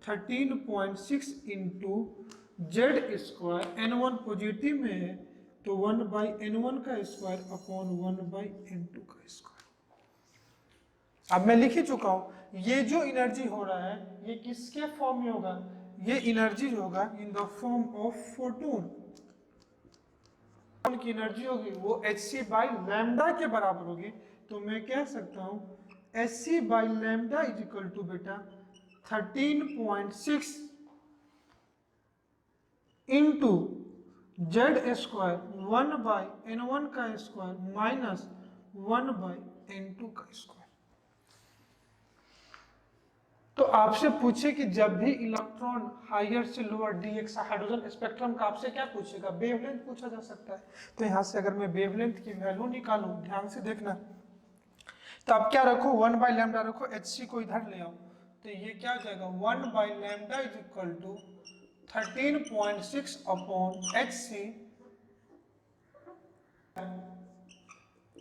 13.6 into Z², n1 positive में है तो 1/n1 का स्क्वायर अपॉन 1/n2 का स्क्वायर। अब मैं लिख ही चुका हूं, ये जो एनर्जी हो रहा है ये किसके फॉर्म में होगा? ये एनर्जी होगा in the form of photon. की एनर्जी होगी वो hc/λ के बराबर होगी। तो मैं कह सकता हूं hc/λ = बेटा 13.6 इंटू Z² 1/n1 का स्क्वायर माइनस 1/n2 का स्क्वायर। तो आपसे पूछे कि जब भी इलेक्ट्रॉन हायर से lower D x hydrogen spectrum का आपसे क्या पूछेगा? वेवलेंथ पूछा जा सकता है। तो यहाँ से अगर मैं वेवलेंथ की वैल्यू निकालूं, ध्यान से देखना, तो आप क्या रखो? 1/λ रखो, hc को इधर ले आओ, तो ये क्या हो जाएगा? 1/λ = 13.6 अपॉन hc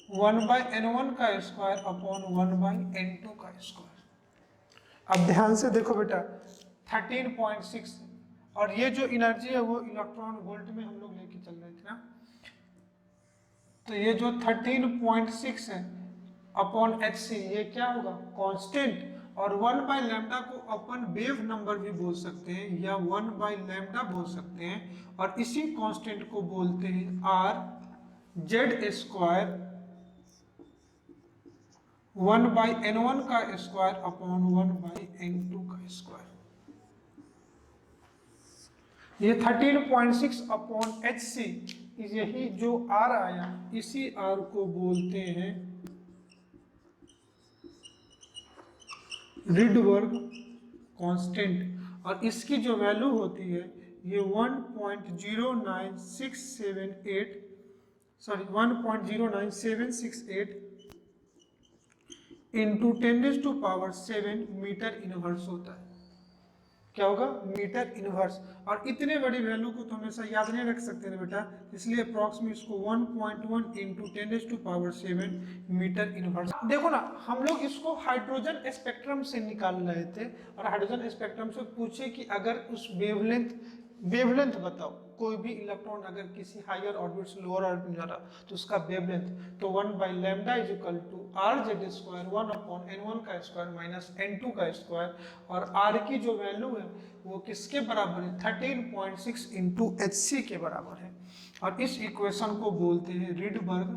1/n1 का स्क्वायर अपॉन 1/n2 का स्क्वायर। अब ध्यान से देखो बेटा 13.6 और ये जो एनर्जी है वो इलेक्ट्रॉन वोल्ट में हम लोग लेके चल रहे थे ना, तो ये जो 13.6 है अपॉन hc ये क्या होगा कांस्टेंट, और 1/λ को अपन वेव नंबर भी बोल सकते हैं या 1/λ बोल सकते हैं, और इसी कांस्टेंट को बोलते हैं r z स्क्वायर 1/n1 का स्क्वायर अपॉन 1/n2 का स्क्वायर। ये 13.6 अपॉन hc यही जो r आया इसी r को बोलते हैं रिडबर्ग कांस्टेंट, और इसकी जो वैल्यू होती है ये 1.09768 इंटू 10⁻⁷ मीटर इनवर्स होता है। क्या होगा मीटर इनवर्स, और इतने बड़ी वैल्यू को तो हमेशा याद नहीं रख सकते थे बेटा, इसलिए अप्रॉक्स में इसको 1.1 इंटू 10⁻⁷ मीटर इनवर्स। देखो ना हम लोग इसको हाइड्रोजन स्पेक्ट्रम से निकाल रहे थे, और हाइड्रोजन स्पेक्ट्रम से पूछे कि अगर उस वेवलेंथ बताओ, कोई भी इलेक्ट्रॉन अगर किसी हायर ऑर्बिट से लोअर ऑर्बिट में जा रहा तो उसका वेवलेंथ, तो 1/λ is equal to rz square 1/n1 का स्क्वायर माइनस n2 का स्क्वायर, और r की जो वैल्यू है वो किसके बराबर है 13.6 इंटू hc के बराबर है, और इस इक्वेशन को बोलते हैं रिडबर्ग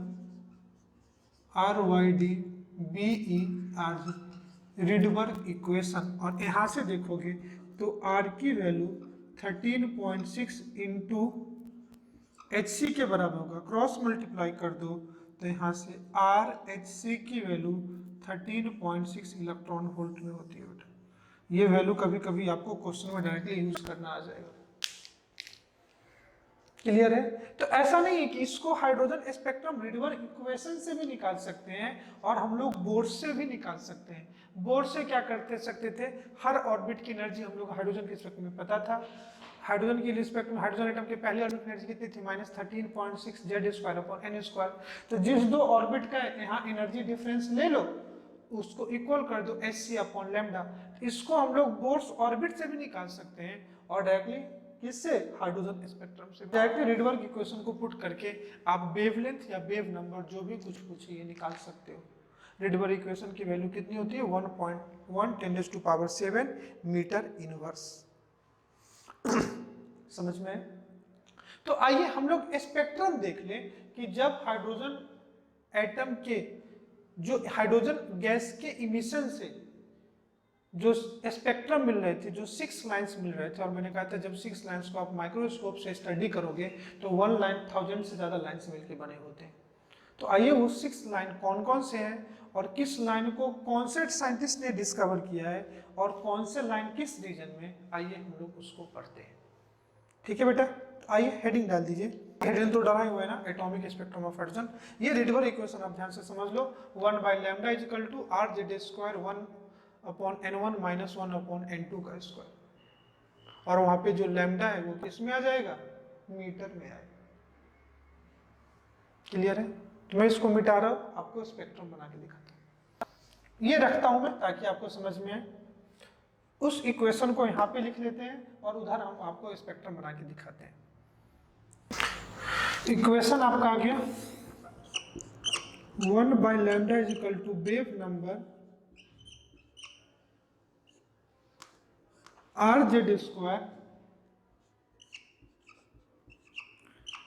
रिडबर्ग इक्वेशन। और यहाँ से देखोगे तो r की वैल्यू 13.6 इंटू hc के बराबर होगा, क्रॉस मल्टीप्लाई कर दो तो यहाँ से RHC की वैल्यू 13.6 इलेक्ट्रॉन वोल्ट में होती है बेटा। ये वैल्यू कभी कभी आपको क्वेश्चन में डायरेक्टली यूज करना आ जाएगा। क्लियर है? तो ऐसा नहीं है कि इसको हाइड्रोजन स्पेक्ट्रम रिडबर्ग इक्वेशन से भी निकाल सकते हैं, और हम लोग बोर्ड से भी निकाल सकते हैं। बोर्ड से क्या करते सकते थे, हर ऑर्बिट की एनर्जी हम लोग हाइड्रोजन के स्पेक्ट्रम में पता था। हाइड्रोजन की रिस्पेक्ट में हाइड्रोजन एटम के पहले ऑर्बिट की एनर्जी कितनी थी -13.6 z square upon n square. तो जिस दो ऑर्बिट का यहाँ एनर्जी डिफरेंस ले लो उसको इक्वल कर दो hc अपॉन लैम्डा। इसको हम लोग बोर्स ऑर्बिट से भी निकाल सकते हैं, और डायरेक्टली किससे हाइड्रोजन स्पेक्ट्रम से डायरेक्टली रिडबर्ग इक्वेशन को पुट करके आप वेवलेंथ या वेव नंबर जो भी कुछ पूछिए निकाल सकते हो। रिडबर्ग इक्वेशन की वैल्यू कितनी होती है 1.1 10⁻⁷ मीटर इनवर्स। समझ में? तो आइए हम लोग स्पेक्ट्रम देख लें कि जब हाइड्रोजन एटम के जो हाइड्रोजन गैस के इमिशन से जो स्पेक्ट्रम मिल रहे थे, जो 6 लाइंस मिल रहे थे, और मैंने कहा था जब 6 लाइंस को आप माइक्रोस्कोप से स्टडी करोगे तो 1 लाइन 1000 से ज्यादा लाइन से मिलकर बने होते हैं। तो आइए वो 6 लाइन कौन कौन से हैं और किस लाइन को कौन से साइंटिस्ट ने डिस्कवर किया है और कौन से लाइन किस रीजन में, आइए हम लोग उसको पढ़ते हैं। ठीक है बेटा, तो आइए हेडिंग डाल दीजिए। हेडिंग तो डाला हुआ है ना, एटॉमिक स्पेक्ट्रम ऑफ हाइड्रोजन। ये रिडबर्ग इक्वेशन आप ध्यान से समझ लो, 1/λ is equal to rz square 1/n1 minus 1/n2 का स्क्वायर, और वहां पे जो लैम्डा है वो किस में आ जाएगा, मीटर में आएगा। क्लियर है? तो मैं इसको मिटा रहा हूं, आपको स्पेक्ट्रम बना के दिखाता हूं। ये रखता हूं मैं ताकि आपको समझ में आए। उस इक्वेशन को यहाँ पे लिख लेते हैं और उधर हम आपको स्पेक्ट्रम बना के दिखाते हैं। इक्वेशन आपका आ गया 1/λ is equal to wave number rz square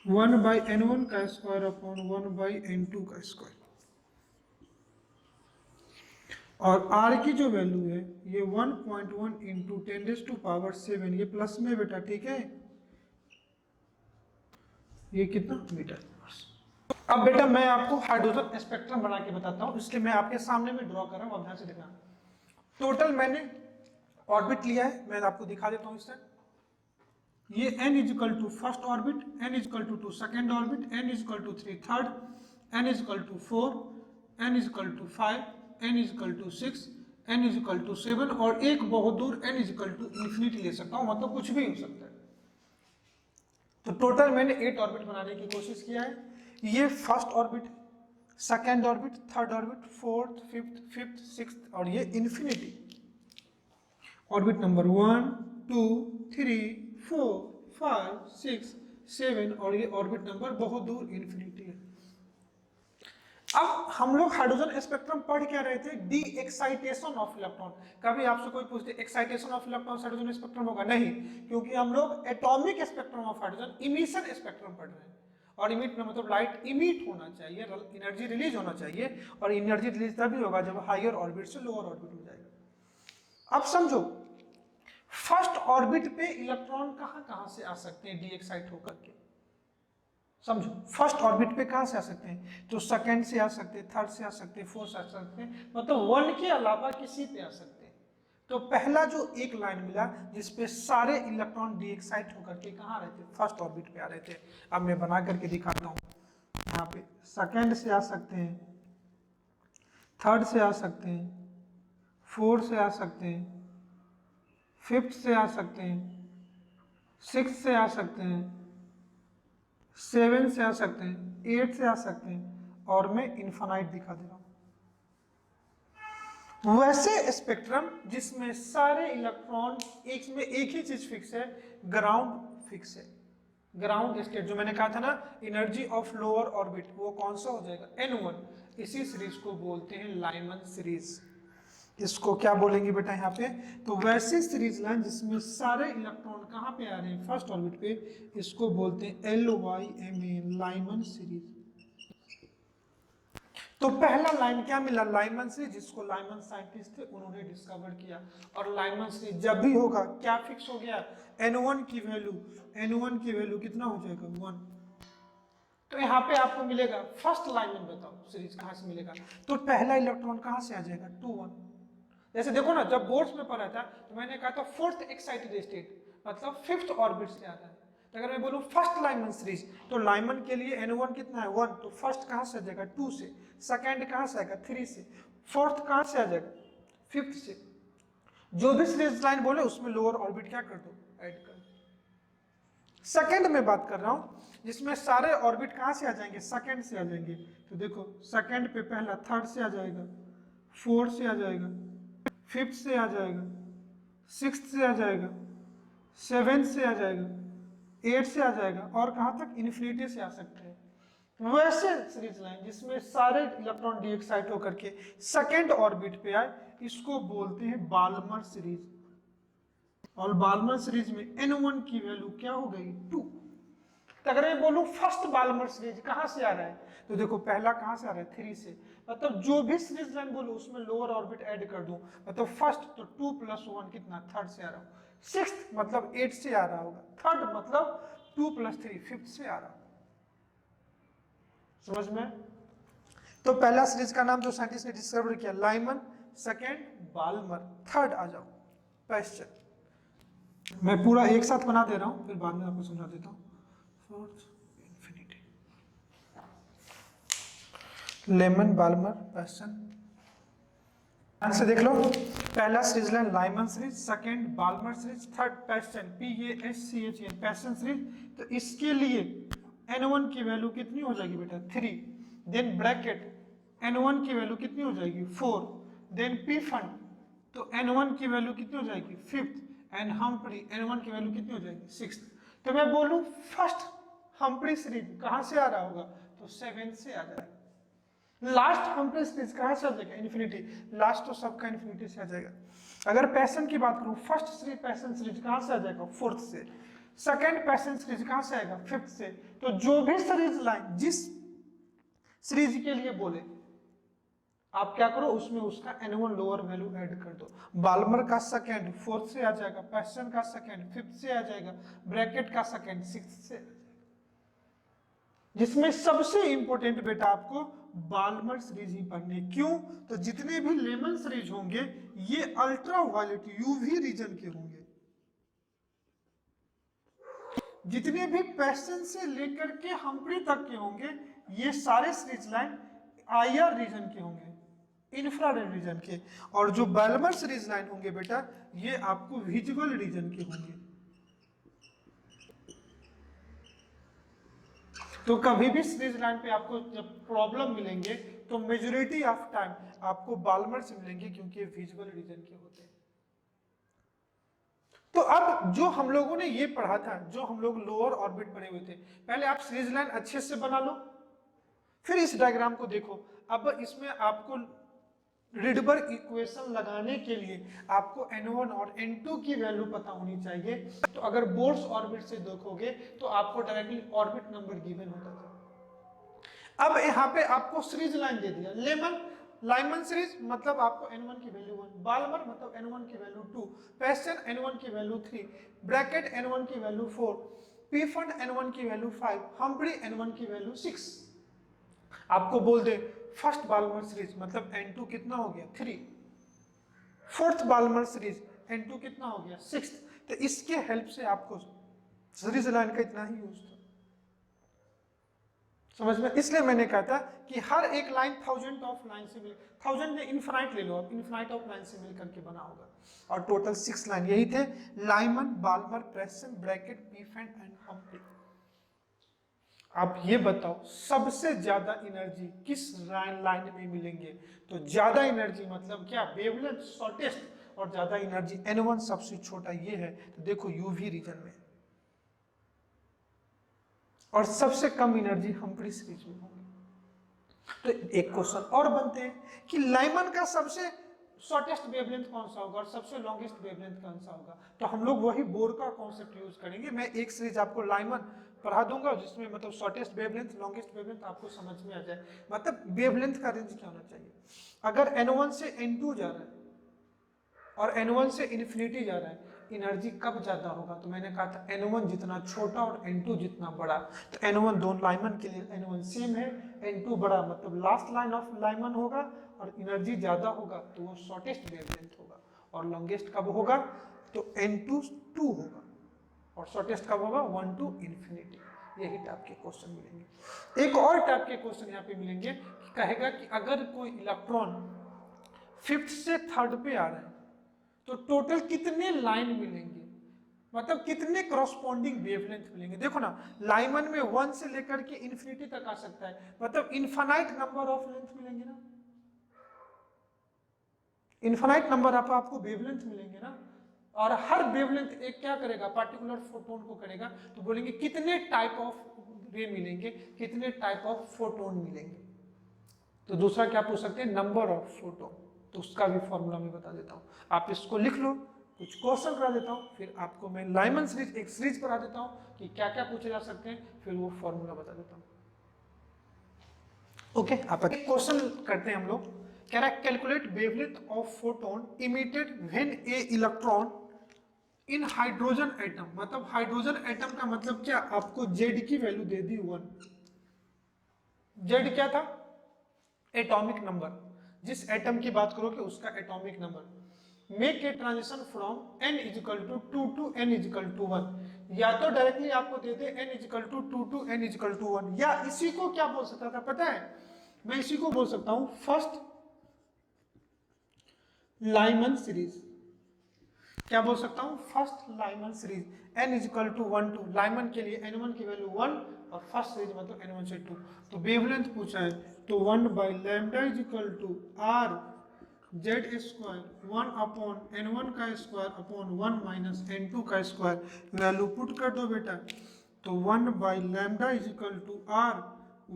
1/n1 का स्क्वायर अपॉन 1/n2 का स्क्वायर, और r की जो वैल्यू है ये 1.1 इंटू 10⁻⁷, ये प्लस में बेटा, ठीक है, ये कितना मीटर। अब बेटा मैं आपको हाइड्रोजन स्पेक्ट्रम बना के बताता हूँ, इसलिए मैं आपके सामने में ड्रॉ कर रहा हूँ, आप ध्यान से देखना। टोटल मैंने ऑर्बिट लिया है, मैं आपको दिखा देता हूँ इस तरह। ये n is equal to first orbit, n is equal to 2 second orbit, n is equal to 3 third, n is equal to 4, n is equal to 5, n is equal to 6, n is equal to 7, और एक बहुत दूर n is equal to infinity ले सकता हूँ, मतलब कुछ भी हो सकता है। तो टोटल मैंने 8 ऑर्बिट बनाने की कोशिश किया है। ये first orbit, second orbit, third orbit, fourth, fifth, sixth और ये इन्फिनिटी। ऑर्बिट नंबर 1, 2, 3, 4, 5, 6, 7 और ये ऑर्बिट नंबर बहुत दूर इन्फिनिटी है। अब हम लोग हाइड्रोजन स्पेक्ट्रम पढ़ क्या रहे थे? D excitation of electron. कभी आपसे कोई पूछते excitation of electron hydrogen spectrum होगा? नहीं, क्योंकि हम लोग atomic spectrum of hydrogen, emission spectrum पढ़ रहे हैं। और इमिट में मतलब लाइट इमिट होना चाहिए, एनर्जी रिलीज होना चाहिए, और एनर्जी रिलीज तभी होगा जब हायर ऑर्बिट से लोअर ऑर्बिट में जाएगा। अब समझो, फर्स्ट ऑर्बिट पे इलेक्ट्रॉन कहां से आ सकते हैं डी एक्साइट होकर के? समझो, फर्स्ट ऑर्बिट पे कहां से आ सकते हैं? तो सेकंड से आ सकते हैं, थर्ड से आ सकते हैं, फोर्थ से आ सकते हैं, मतलब वन के अलावा किसी पे आ सकते हैं। तो पहला जो एक लाइन मिला जिसपे सारे इलेक्ट्रॉन डी एक्साइट होकर के कहाँ रहते? फर्स्ट ऑर्बिट पे आ रहे थे। अब मैं बना करके दिखाता हूँ। यहाँ पे सेकंड से आ सकते हैं, थर्ड से आ सकते हैं, फोर्थ से आ सकते हैं, फिफ्थ से आ सकते हैं, सिक्स से आ सकते हैं, 7 से आ सकते हैं, 8 से आ सकते हैं, और मैं इन्फिनाइट दिखा दे रहा हूं। वैसे स्पेक्ट्रम जिसमें सारे इलेक्ट्रॉन एक ही चीज फिक्स है, ग्राउंड फिक्स है। ग्राउंड स्टेट जो मैंने कहा था ना, एनर्जी ऑफ लोअर ऑर्बिट, वो कौन सा हो जाएगा? N1। इसी सीरीज को बोलते हैं लाइमन सीरीज। इसको क्या बोलेंगे बेटा यहाँ पे? तो वैसे सीरीज लाइन जिसमें सारे इलेक्ट्रॉन कहाँ पे आ रहे हैं? फर्स्ट ऑर्बिट पे, इसको बोलते हैं LYMA, लाइमन सीरीज। तो पहला लाइन क्या मिला? लाइमन सीरीज, जिसको लाइमन साइंटिस्ट थे उन्होंने डिस्कवर किया। और लाइमन सीरीज जब भी होगा क्या फिक्स हो गया? N1 की वैल्यू कितना हो जाएगा? 1। तो यहाँ पे आपको मिलेगा फर्स्ट लाइमन, बताओ सीरीज कहाँ से मिलेगा? तो पहला इलेक्ट्रॉन कहाँ से आ जाएगा? 2, 1। जैसे देखो ना, जब बोर्ड्स में पढ़ा था तो मैंने कहा था फोर्थ एक्साइटेड स्टेट, मतलब फिफ्थ ऑर्बिट से आता है। तो अगर मैं बोलूं फर्स्ट लाइमन सीरीज, तो लाइमन के लिए N1 कितना है? 1। तो फर्स्ट कहां से आ जाएगा? 2 से। सेकंड कहां से आएगा? 3 से। फोर्थ कहां से आ जाएगा? 5th से। जो भी सीरीज लाइन बोले उसमें लोअर ऑर्बिट क्या कर दो? ऐड कर दो। सेकंड में बात कर रहा हूं जिसमें सारे ऑर्बिट कहां से आ जाएंगे? सेकंड से आ जाएंगे। तो देखो, सेकंड पे पहला थर्ड से आ जाएगा, फोर्थ से आ जाएगा, फिफ्थ से आ जाएगा, सिक्स्थ से आ जाएगा, 7th से आ जाएगा, 8 से आ जाएगा, और कहां तक? इन्फिनिटी से आ सकते हैं। वैसे सीरीज लाइन जिसमें सारे इलेक्ट्रॉन डी एक्साइट होकर के सेकेंड ऑर्बिट पे आए, इसको बोलते हैं बाल्मर सीरीज। और बाल्मर सीरीज में N1 की वैल्यू क्या हो गई? 2। तो अगर मैं बोलूं फर्स्ट बाल्मर सीरीज कहां से आ रहा है, तो देखो पहला कहां से आ रहा है? 3 से। मतलब जो भी सीरीज लाइन बोलूं उसमें लोअर ऑर्बिट ऐड कर दूं, मतलब फर्स्ट तो 2 + 1 कितना? थर्ड से आ रहा हूं। सिक्स्थ मतलब 8 से आ रहा होगा। थर्ड मतलब 2 + 3 5th से आ रहा होगा। समझ में? तो पहला सीरीज का नाम जो साइंटिस्ट ने डिस्कवर किया लाइमन, सेकेंड बाल्मर, थर्ड आ जाओ पैश्चर। मैं पूरा एक साथ बना दे रहा हूं, फिर बाद में आपको समझा देता हूं। Fourth infinity, Lyman, Balmer, Paschen. ध्यान से देख लो, पहला series line Lyman series, second Balmer series, third Paschen, PASCHN, Paschen series. तो इसके लिए N1 की वैल्यू कितनी हो जाएगी बेटा? 3। देन ब्रैकेट N1 की वैल्यू कितनी हो जाएगी? 4। देन P फंड, तो N1 की वैल्यू कितनी हो जाएगी? 5th। एंड हम्फ्री, N1 की वैल्यू कितनी हो जाएगी? 6th। तो मैं बोलूं फर्स्ट हम्फ्री सीरीज कहां से आ रहा होगा? तो 7 से आ जाएगा। लास्ट हम्फ्री सीरीज कहां से आ जाएगा? इन्फिनिटी। लास्ट तो सबका इन्फिनिटी से आ जाएगा। अगर पैशन की बात करूं, फर्स्ट सीरीज पैशन सीरीज कहां से आ जाएगा? 4th से। सेकंड पैशन सीरीज कहां से आएगा? 5th से। तो जो भी सीरीज लाइन जिस सीरीज के लिए बोले, आप क्या करो, उसमें उसका N1 लोअर वैल्यू ऐड कर दो। बाल्मर का सेकंड 4th से आ जाएगा, पैशन का सेकंड 5th से आ जाएगा, ब्रैकेट का सेकंड 6th से। जिसमें सबसे इंपॉर्टेंट बेटा आपको बाल्मर सीरीज ही पढ़ने। क्यों? तो जितने भी लेमन सीरीज होंगे ये अल्ट्रा वायलेट यूवी रीजन के होंगे। जितने भी पैशन से लेकर के हम्फ्री तक के होंगे ये सारे सीरीज लाइन IR रीजन के होंगे, इंफ्रारेड रीजन के। और जो बाल्मर सीरीज लाइन होंगे बेटा ये आपको विजुअल रीजन के होंगे। तो कभी भी सीरीज लाइन पे आपको जब प्रॉब्लम मिलेंगे तो मेजोरिटी ऑफ टाइम आपको बाल्मर से मिलेंगे, क्योंकि विजुअल रीजन के होते हैं। तो अब जो हम लोगों ने ये पढ़ा था, जो हम लोग लोअर ऑर्बिट पढ़े हुए थे, पहले आप सीरीज लाइन अच्छे से बना लो, फिर इस डायग्राम को देखो। अब इसमें आपको रिडबर्ग इक्वेशन लगाने के लिए आपको n1 और n2 की वैल्यू पता होनी चाहिए। तो अगर बोर्स ऑर्बिट से देखोगे तो आपको डायरेक्टली ऑर्बिट नंबर गिवन होता था। अब यहाँ पे आपको सीरीज लाइन दे दिया, लाइमन सीरीज मतलब आपको n1 की वैल्यू 1, बाल्मर मतलब n1 की वैल्यू 2, पेस्टन n1 की वैल्यू 3, ब्रैकेट n1 की वैल्यू 4, पीफंड n1 की वैल्यू 5, हम्फ्री n1 की वैल्यू 6। आपको बोल दे फर्स्ट बाल्मर सीरीज मतलब n2 कितना हो गया 3, फोर्थ बाल्मर सीरीज n2 कितना हो गया 6। तो इसके हेल्प से आपको सीरीज लाइन का इतना ही यूज था, समझ में। इसलिए मैंने कहा था कि हर एक लाइन 1000 ऑफ लाइन से मिल, 1000 में इनफाइनाइट ले लो आप, इनफाइनाइट ऑफ लाइन से मिल करके बना होगा। और टोटल 6 लाइन यही थे, Lyman, Balmer, Paschen, Brackett, Pfund and Humphrey. आप ये बताओ सबसे ज्यादा एनर्जी किस लाइन में मिलेंगे? तो ज्यादा एनर्जी मतलब क्या, वेवलेंथ शॉर्टेस्ट, और ज्यादा एनर्जी n1 सबसे छोटा ये है, तो देखो यूवी रीजन में, और सबसे कम एनर्जी हम्फ्री सीरीज में होगी। तो एक क्वेश्चन और बनते हैं कि लाइमन का सबसे शॉर्टेस्ट वेवलेंथ कौन सा होगा और सबसे लॉन्गेस्ट वेवलेंथ कौन सा होगा? तो हम लोग वही बोर का कॉन्सेप्ट यूज करेंगे। मैं एक सीरीज आपको लाइमन पढ़ा दूंगा जिसमें मतलब शॉर्टेस्ट वेवलेंथ, लॉन्गेस्ट वेवलेंथ आपको समझ में आ जाए, मतलब वेवलेंथ का रेंज क्या होना चाहिए। अगर n1 से n2 जा रहा है और n1 से इन्फिनिटी जा रहा है, एनर्जी कब ज्यादा होगा? तो मैंने कहा था n1 जितना छोटा और n2 जितना बड़ा। तो n1 दोनों लाइमन के लिए n1 सेम है, n2 बड़ा मतलब लास्ट लाइन ऑफ लाइमन होगा, और एनर्जी ज्यादा होगा तो वो शॉर्टेस्ट वेवलेंथ होगा। और लॉन्गेस्ट कब होगा? तो n2 2 होगा, और शॉर्टेस्ट कब होगा? 1 to इन्फिनिटी। यही टाइप के क्वेश्चन मिलेंगे। एक और टाइप के क्वेश्चन यहाँ पे मिलेंगे, कहेगा कि अगर कोई इलेक्ट्रॉन 5th से 3rd पे आ रहा है तो टोटल कितने लाइन मिलेंगे, मतलब कितने करस्पॉन्डिंग वेवलेंथ मिलेंगे। देखो ना, लाइमन में 1 से लेकर के इन्फिनिटी तक आ सकता है, मतलब इनफाइनाइट नंबर ऑफ लेंथ मिलेंगे ना, इनफाइनाइट नंबर आपको वेवलेंथ मिलेंगे ना। और हर वेवलेंथ एक क्या करेगा, पार्टिकुलर फोटोन को करेगा। तो बोलेंगे कितने टाइप ऑफ रे मिलेंगे, कितने टाइप ऑफ फोटोन मिलेंगे। तो दूसरा क्या पूछ सकते हैं, नंबर ऑफ फोटोन। तो उसका भी फॉर्मूला मैं बता देता हूँ, आप इसको लिख लो, कुछ क्वेश्चन करा देता हूँ, फिर आपको मैं लाइमन सीरीज एक सीरीज करा देता हूँ कि क्या क्या पूछे जा सकते हैं, फिर वो फॉर्मूला बता देता हूँ। ओके, आप क्वेश्चन करते हैं हम लोग। कह रहा है calculate wavelength of photon emitted when A electron in hydrogen atom. मतलब हाइड्रोजन एटम का मतलब क्या, आपको जेड की वैल्यू दे दी 1। जेड क्या था, एटॉमिक नंबर, जिस एटम की बात करोगे उसका atomic number. Make a transition from n is equal to 2 to n is equal to 1। या तो डायरेक्टली आपको दे दे n is equal to 2 to n is equal to 1, या इसी को क्या बोल सकता था पता है, मैं इसी को बोल सकता हूं फर्स्ट लाइमन सीरीज। क्या बोल सकता हूं, first Lyman series, n is equal to 1 to, Lyman के लिए n1 की वैल्यू 1 और फर्स्ट सीरीज मतलब n1 से 2। तो वेवलेंथ पूछा है तो 1 by lambda is equal to r Z square 1 upon n1 का स्क्वायर अपॉन 1 माइनस n2 का स्क्वायर। वैल्यू पुट कर दो बेटा, तो 1 by lambda is equal to r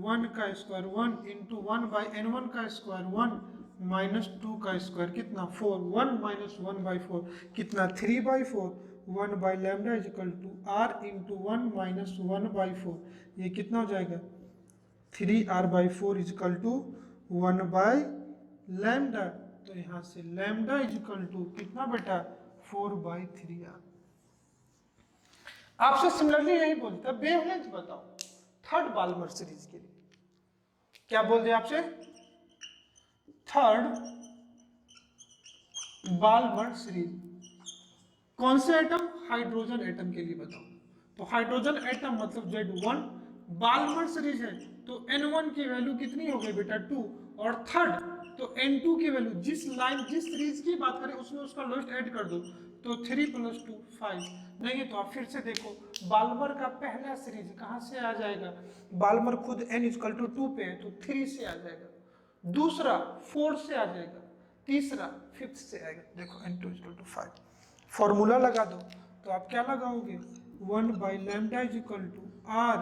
1 का स्क्वायर 1 इंटू 1 बाई n1 का स्क्वायर 1 माइनस 2 का स्क्वायर कितना 4, 1 माइनस 1 बाई 4 कितना 3 by 4, 1 by lambda is equal to r into 1 minus 1 by 4, ये कितना हो जाएगा 3r by 4 is equal to 1 by lambda. तो यहाँ से लैम्डा इजिकल टू कितना बेटा 4 बाई 3r। आपसे सिमिलरली यही बोलता है वेवलेंथ बताओ थर्ड बाल्मर सीरीज के लिए। क्या बोल दिया आपसे, थर्ड बाल्मर सीरीज कौन से एटम, हाइड्रोजन एटम के लिए बताओ। तो हाइड्रोजन एटम मतलब Z1, बाल्मर सीरीज है तो N1 की वैल्यू कितनी हो गई बेटा 2, और थर्ड तो N2 की वैल्यू जिस सीरीज की बात करें उसमें उसका लोएस्ट ऐड कर दो, तो 3 + 2 5, नहीं है तो आप फिर से देखो बाल्मर का पहला सीरीज कहाँ से आ जाएगा, बाल्मर खुद n = 2 पे है तो 3 से आ जाएगा, दूसरा 4 से आ जाएगा, तीसरा 5 से आएगा। देखो n2 = 5, फॉर्मूला लगा दो तो आप क्या लगाओगे 1/λ = r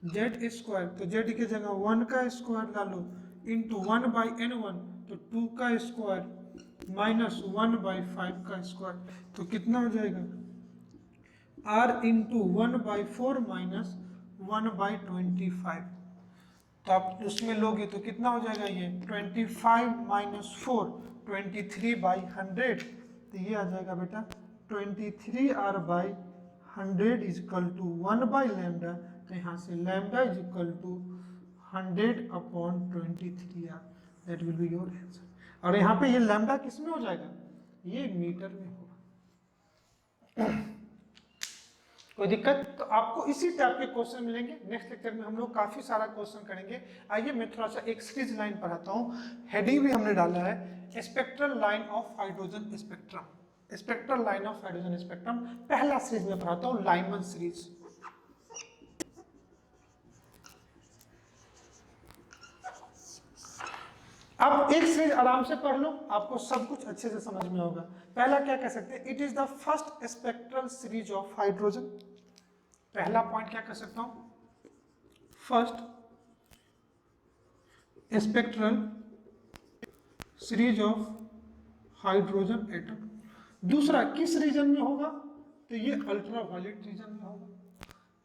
z², तो z की जगह 1 का स्क्वायर डालो इंटू 1/n1 तो 2 का स्क्वायर माइनस 1/5 का स्क्वायर, तो कितना हो जाएगा r इंटू 1/4 माइनस 1/25, तो आप उसमें लोगे तो कितना हो जाएगा ये 25 - 4 23/100, तो ये आ जाएगा बेटा 23r/100 = 1/λ, तो यहाँ से λ = 100/23r, that will be your answer. और यहाँ पे ये लैम्डा किस में हो जाएगा, ये मीटर में होगा। कोई दिक्कत? तो आपको इसी टाइप के क्वेश्चन मिलेंगे नेक्स्ट लेक्चर में, हम लोग काफी सारा क्वेश्चन करेंगे। आइए मैं थोड़ा सा एक सीरीज लाइन पढ़ाता हूँ, हेडिंग भी हमने डाला है spectral line of hydrogen spectrum, spectral line of hydrogen spectrum पहला सीरीज में पढ़ाता हूँ, लाइमन सीरीज। अब एक सीरीज आराम से पढ़ लो, आपको सब कुछ अच्छे से समझ में होगा। पहला क्या कह सकते हैं, it is the first spectral series of hydrogen, पहला पॉइंट क्या कह सकता हूं, first spectral series of hydrogen atom. दूसरा किस रीजन में होगा, तो ये अल्ट्रावायलेट रीजन में होगा।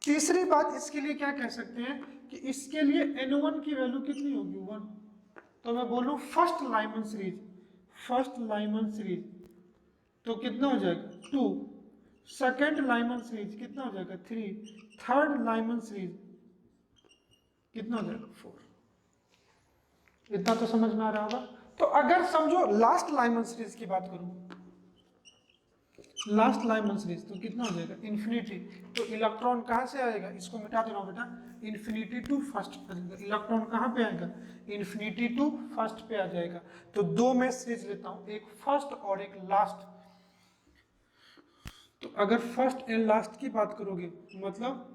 तीसरी बात इसके लिए क्या कह सकते हैं कि इसके लिए N1 की वैल्यू कितनी होगी 1, तो मैं बोलूं first Lyman series, first Lyman series तो कितना हो जाएगा 2, सेकेंड लाइमन सीरीज कितना हो जाएगा 3, थर्ड लाइमन सीरीज कितना हो जाएगा 4। इतना तो समझ में आ रहा होगा। तो अगर समझो लास्ट लाइमन सीरीज की बात करूं, लास्ट लाइमन सीरीज तो कितना हो जाएगा इन्फिनिटी, तो इलेक्ट्रॉन कहां से आएगा, इसको मिटा दे रहा हूं बेटा, इन्फिनिटी टू फर्स्ट पे आएगा, इलेक्ट्रॉन कहां पे आएगा इन्फिनिटी टू फर्स्ट पे आ जाएगा। तो दो मैं सीरीज लेता हूं, एक फर्स्ट और एक लास्ट। तो अगर फर्स्ट एंड लास्ट की बात करोगे मतलब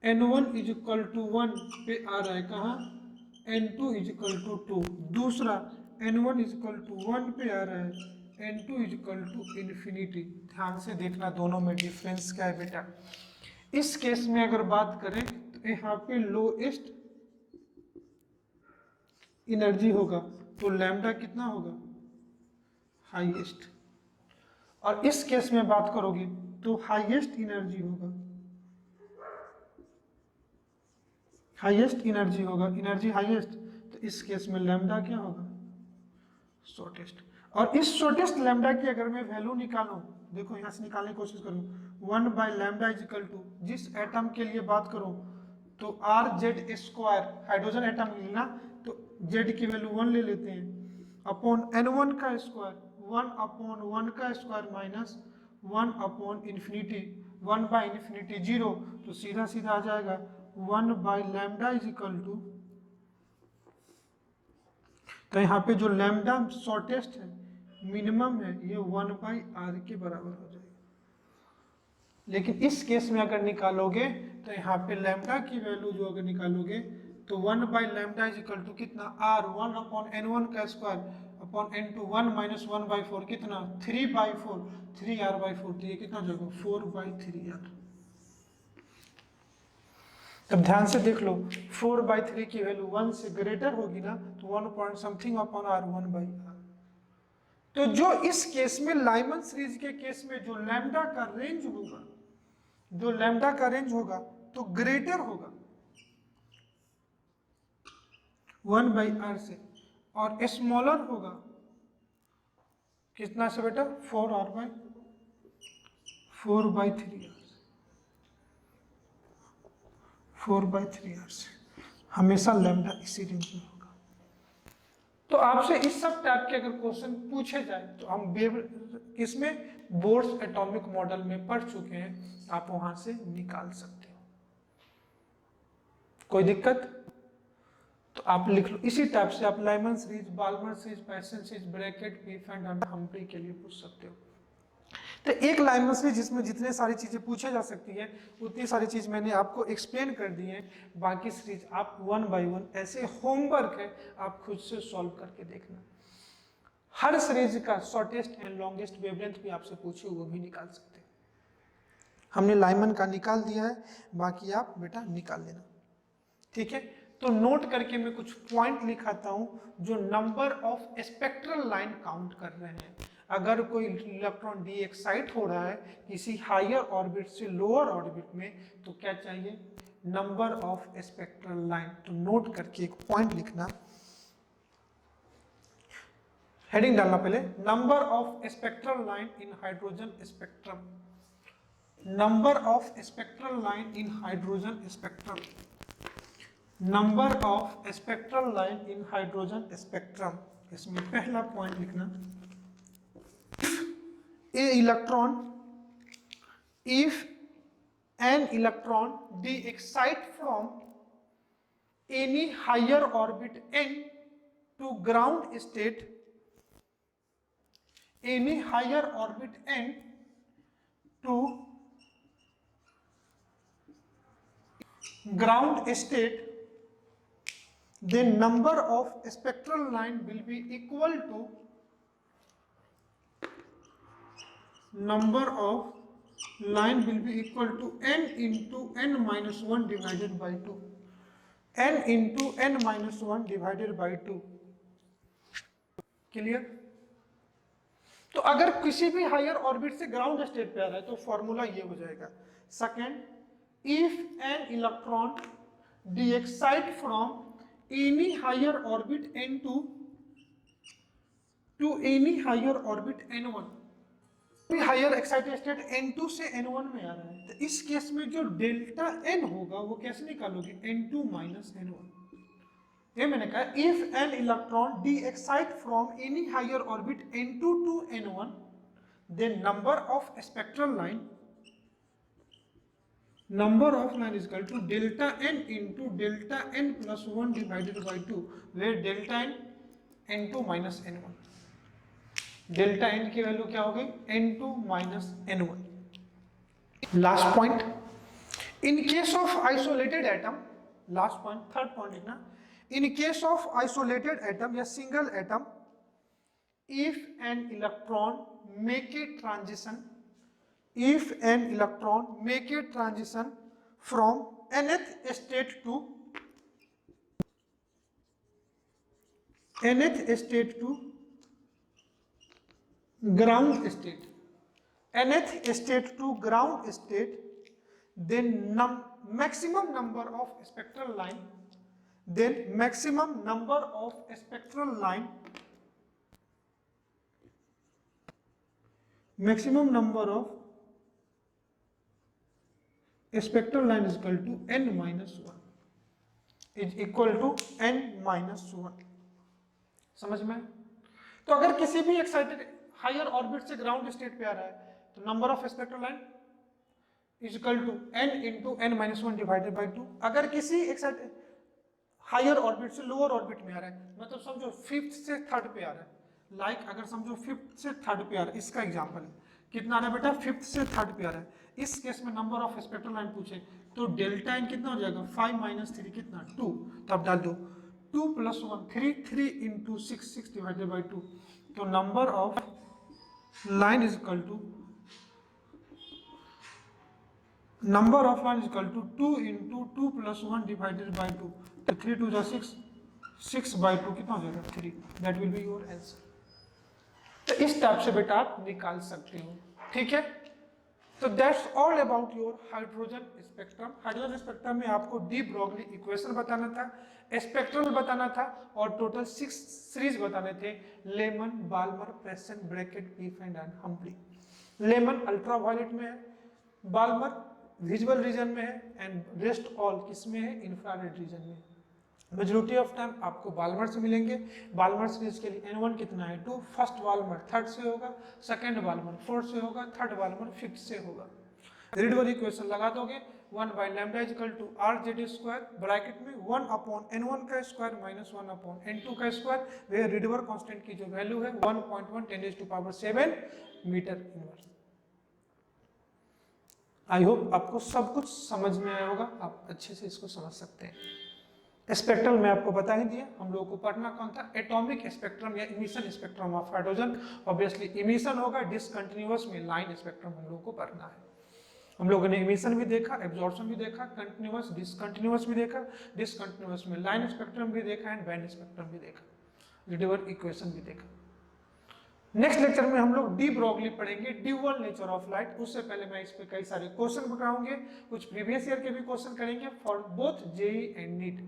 N1 = 1 पे आ रहा है कहाँ, N2 = 2, दूसरा N1 = 1 पे आ रहा है, N2 = इन्फिनिटी। ध्यान से देखना दोनों में डिफरेंस क्या है बेटा। इस केस में अगर बात करें तो यहाँ पे लोएस्ट एनर्जी होगा तो लैम्डा कितना होगा हाईएस्ट, और इस केस में बात करोगे तो हाईएस्ट एनर्जी होगा, हाईएस्ट एनर्जी होगा, एनर्जी हाईएस्ट, तो इस केस में लैम्डा क्या होगा शॉर्टेस्ट। और इस शॉर्टेस्ट लैम्डा की अगर मैं वैल्यू निकालूं, देखो यहां से निकालने की कोशिश करूं 1/λ = जिस एटम के लिए बात करूं तो Rz², हाइड्रोजन एटम लेना तो z की वैल्यू 1 ले लेते हैं, अपॉन N1 का स्क्वायर 1/1 का स्क्वायर माइनस 1/∞, 1/∞ 0, तो सीधा सीधा आ जाएगा 1/λ = तो यहाँ पे जो लैम्डा शॉर्टेस्ट है मिनिमम है ये 1/r के बराबर हो जाएगा। लेकिन इस केस में अगर निकालोगे तो यहाँ पे लैम्डा की वैल्यू जो अगर निकालोगे तो 1/λ = कितना r, 1/n1 का स्क्वायर अपॉन n2, 1 - 1/4 कितना 3/4, 3r/4, तो ये कितना हो जाएगा 4/3r। अब ध्यान से देख लो 4/3 की वैल्यू 1 से ग्रेटर होगी ना तो 1 point something upon r, 1/r। तो जो इस केस में लाइमन सीरीज के केस में जो लैम्डा का रेंज होगा, जो लैम्डा का रेंज होगा तो ग्रेटर होगा 1/r से, और स्मॉलर होगा कितना से बेटा 4/3r, 4/3r से, हमेशा लैम्डा इसी रेंज में होगा। तो आपसे इस सब टाइप के अगर क्वेश्चन पूछे जाए तो हम किसमें बोर्स एटॉमिक मॉडल में पढ़ चुके हैं, आप वहां से निकाल सकते हो, कोई दिक्कत। तो आप लिख लो इसी टाइप से आप Lyman series, Balmer series, Paschen series, Brackett, Pfund and Humphrey के लिए पूछ सकते हो। तो एक लाइमन सीरीज जिसमें जितने सारी चीजें पूछे जा सकती है उतनी सारी चीज मैंने आपको एक्सप्लेन कर दी है। बाकी सीरीज आप 1 बाय 1 ऐसे होमवर्क है, आप खुद से सॉल्व करके देखना। हर सीरीज का शॉर्टेस्ट एंड लॉन्गेस्ट वेवलेंथ भी आपसे पूछे वो भी निकाल सकते हैं। हमने लाइमन का निकाल दिया है, बाकी आप बेटा निकाल लेना, ठीक है। तो नोट करके मैं कुछ पॉइंट लिखाता हूं जो number of spectral line count कर रहे हैं। अगर कोई इलेक्ट्रॉन डी एक्साइट हो रहा है किसी हायर ऑर्बिट से लोअर ऑर्बिट में तो क्या चाहिए, नंबर ऑफ स्पेक्ट्रल लाइन। तो नोट करके एक पॉइंट लिखना, हेडिंग डालना पहले, number of spectral line in hydrogen spectrum, number of spectral line in hydrogen spectrum, number of spectral line in hydrogen spectrum. इसमें पहला पॉइंट लिखना, a electron, if an electron de excite from any higher orbit n to ground state, any higher orbit n to ground state, then number of spectral line will be equal to number of line will be equal to n into n minus 1 divided by 2, n into n minus 1 divided by 2। Clear? तो अगर किसी भी हायर ऑर्बिट से ग्राउंड स्टेट पे आ रहा है तो फॉर्मूला ये हो जाएगा, second, if an electron de excite from any higher orbit n2 to any higher orbit n1, higher excited state n2 से n1 में आ रहा है, तो इस केस में जो डेल्टा n होगा वो कैसे निकालोगे, n2 माइनस n1। ये मैंने कहा if an electron de excite from any higher orbit n2 to n1 then number of spectral line, number of line is equal to delta n into delta n plus 1 divided by 2, where delta n n2 minus n1। Delta n की वैल्यू क्या होगी, n2 minus n1। Last point, in case of isolated atom, last point third point लिखना, in case of isolated atom या single atom, if an electron make a transition, if an electron make a transition from nth state to ground state, nth state to ground state, then maximum number of spectral line, then maximum number of spectral line, maximum number of spectral line is equal to n minus 1, is equal to n minus 1। समझ में? तो अगर किसी भी एक्साइटेड हायर ऑर्बिट से ग्राउंड स्टेट पे आ रहा है तो number of spectral line is equal to n into n minus 1 divided by 2। अगर किसी एक्साइटेड हायर ऑर्बिट से लोअर ऑर्बिट में आ रहा है, मतलब समझो फिफ्थ से थर्ड पे आ रहा है, लाइक अगर समझो फिफ्थ से थर्ड पे आ रहा है, इसका एग्जांपल है, कितना आ रहा है बेटा, फिफ्थ से थर्ड पे आ रहा है, इस केस में नंबर ऑफ स्पेक्ट्रल लाइन पूछे तो डेल्टा n कितना हो जाएगा, 5 माइनस 3 कितना, 2। तो आप डाल दो 2 प्लस 1 3, 3 इंटू 6 6 डिवाइडेड बाई 2, तो number of line is equal to, number of line is equal to 2 into 2 plus 1 divided by 2, तो 3 2 जा 6, 6 by 2 कितना हो जाएगा, 3। that will be your answer। तो इस टाइप से बेटा आप निकाल सकते हो, ठीक है। तो that's all about your hydrogen spectrum. Hydrogen spectrum में आपको डी ब्रॉगली इक्वेशन बताना था, स्पेक्ट्रल बताना था और टोटल 6 सीरीज बताने थे, Lyman, Balmer, Paschen, Brackett, Pfund and Humphrey. Lyman ultraviolet में है, बाल्मर विजुअल रीजन में है एंड रेस्ट ऑल किस में है, इंफ्रारेड रीजन में। मेजॉरिटी ऑफ टाइम आपको बाल्मर से मिलेंगे। बाल्मर सीरीज के लिए n1 कितना है, 2, फर्स्ट बाल्मर थर्ड से होगा, सेकंड बाल्मर फोर्थ से होगा, थर्ड बाल्मर फिफ्थ से होगा। रीडवर इक्वेशन लगा दोगे, 1 by lambda is equal to RZ square bracket में 1 अपॉन n1 का स्क्वायर माइनस 1 अपॉन n2 का स्क्वायर, वेयर रिडवर कांस्टेंट की जो वैल्यू है 1.1 10⁻⁷ मीटर इनवर्स। आई होप आपको सब कुछ समझ में आया होगा, आप अच्छे से इसको समझ सकते हैं। स्पेक्ट्रल में आपको बता ही दिया, हम लोगों को पढ़ना कौन था, एटॉमिक स्पेक्ट्रम या emission spectrum of hydrogen. Obviously emission होगा, डिसकंटिन्यूअस में लाइन स्पेक्ट्रम हम लोगों को पढ़ना है। हम लोगों ने इमिशन भी देखा, एब्जॉर्प्शन भी देखा, कंटिन्यूअस डिसकंटिन्यूअस भी देखा, डिसकंटिन्यूअस में लाइन स्पेक्ट्रम भी देखा एंड बैंड स्पेक्ट्रम भी देखा, रिडवर इक्वेशन भी देखा। नेक्स्ट लेक्चर में हम लोग डी ब्रॉगली पढ़ेंगे, ड्यूअल नेचर ऑफ लाइट। उससे पहले मैं इस पे कई सारे क्वेश्चन बताऊंगे, कुछ प्रीवियस ईयर के भी क्वेश्चन करेंगे for both JEE and NEET.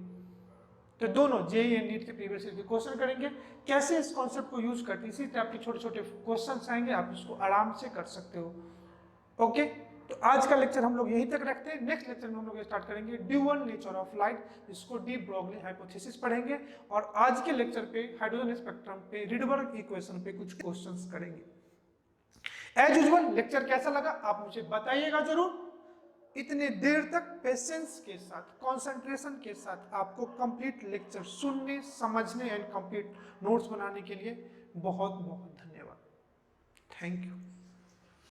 तो दोनों जेई एंड नीट के प्रीवियस ईयर के क्वेश्चन करेंगे, कैसे इस कॉन्सेप्ट को यूज करते हैं, इसी टाइप के छोटे छोटे क्वेश्चन आएंगे, आप इसको आराम से कर सकते हो। ओके, तो आज का लेक्चर हम लोग यहीं तक रखते हैं। नेक्स्ट लेक्चर में हम लोग स्टार्ट करेंगे ड्यूअल नेचर ऑफ लाइट, इसको डी ब्रॉगली हाइपोथेसिस पढ़ेंगे, और आज के लेक्चर पे हाइड्रोजन स्पेक्ट्रम पे रिडबर्ग इक्वेशन पे कुछ क्वेश्चंस करेंगे। एज यूजुअल लेक्चर कैसा लगा आप मुझे बताइएगा जरूर। इतने देर तक पेशेंस के साथ, कंसंट्रेशन के साथ आपको कंप्लीट लेक्चर सुनने, समझने एंड कंप्लीट नोट्स बनाने के लिए बहुत बहुत धन्यवाद। Thank you.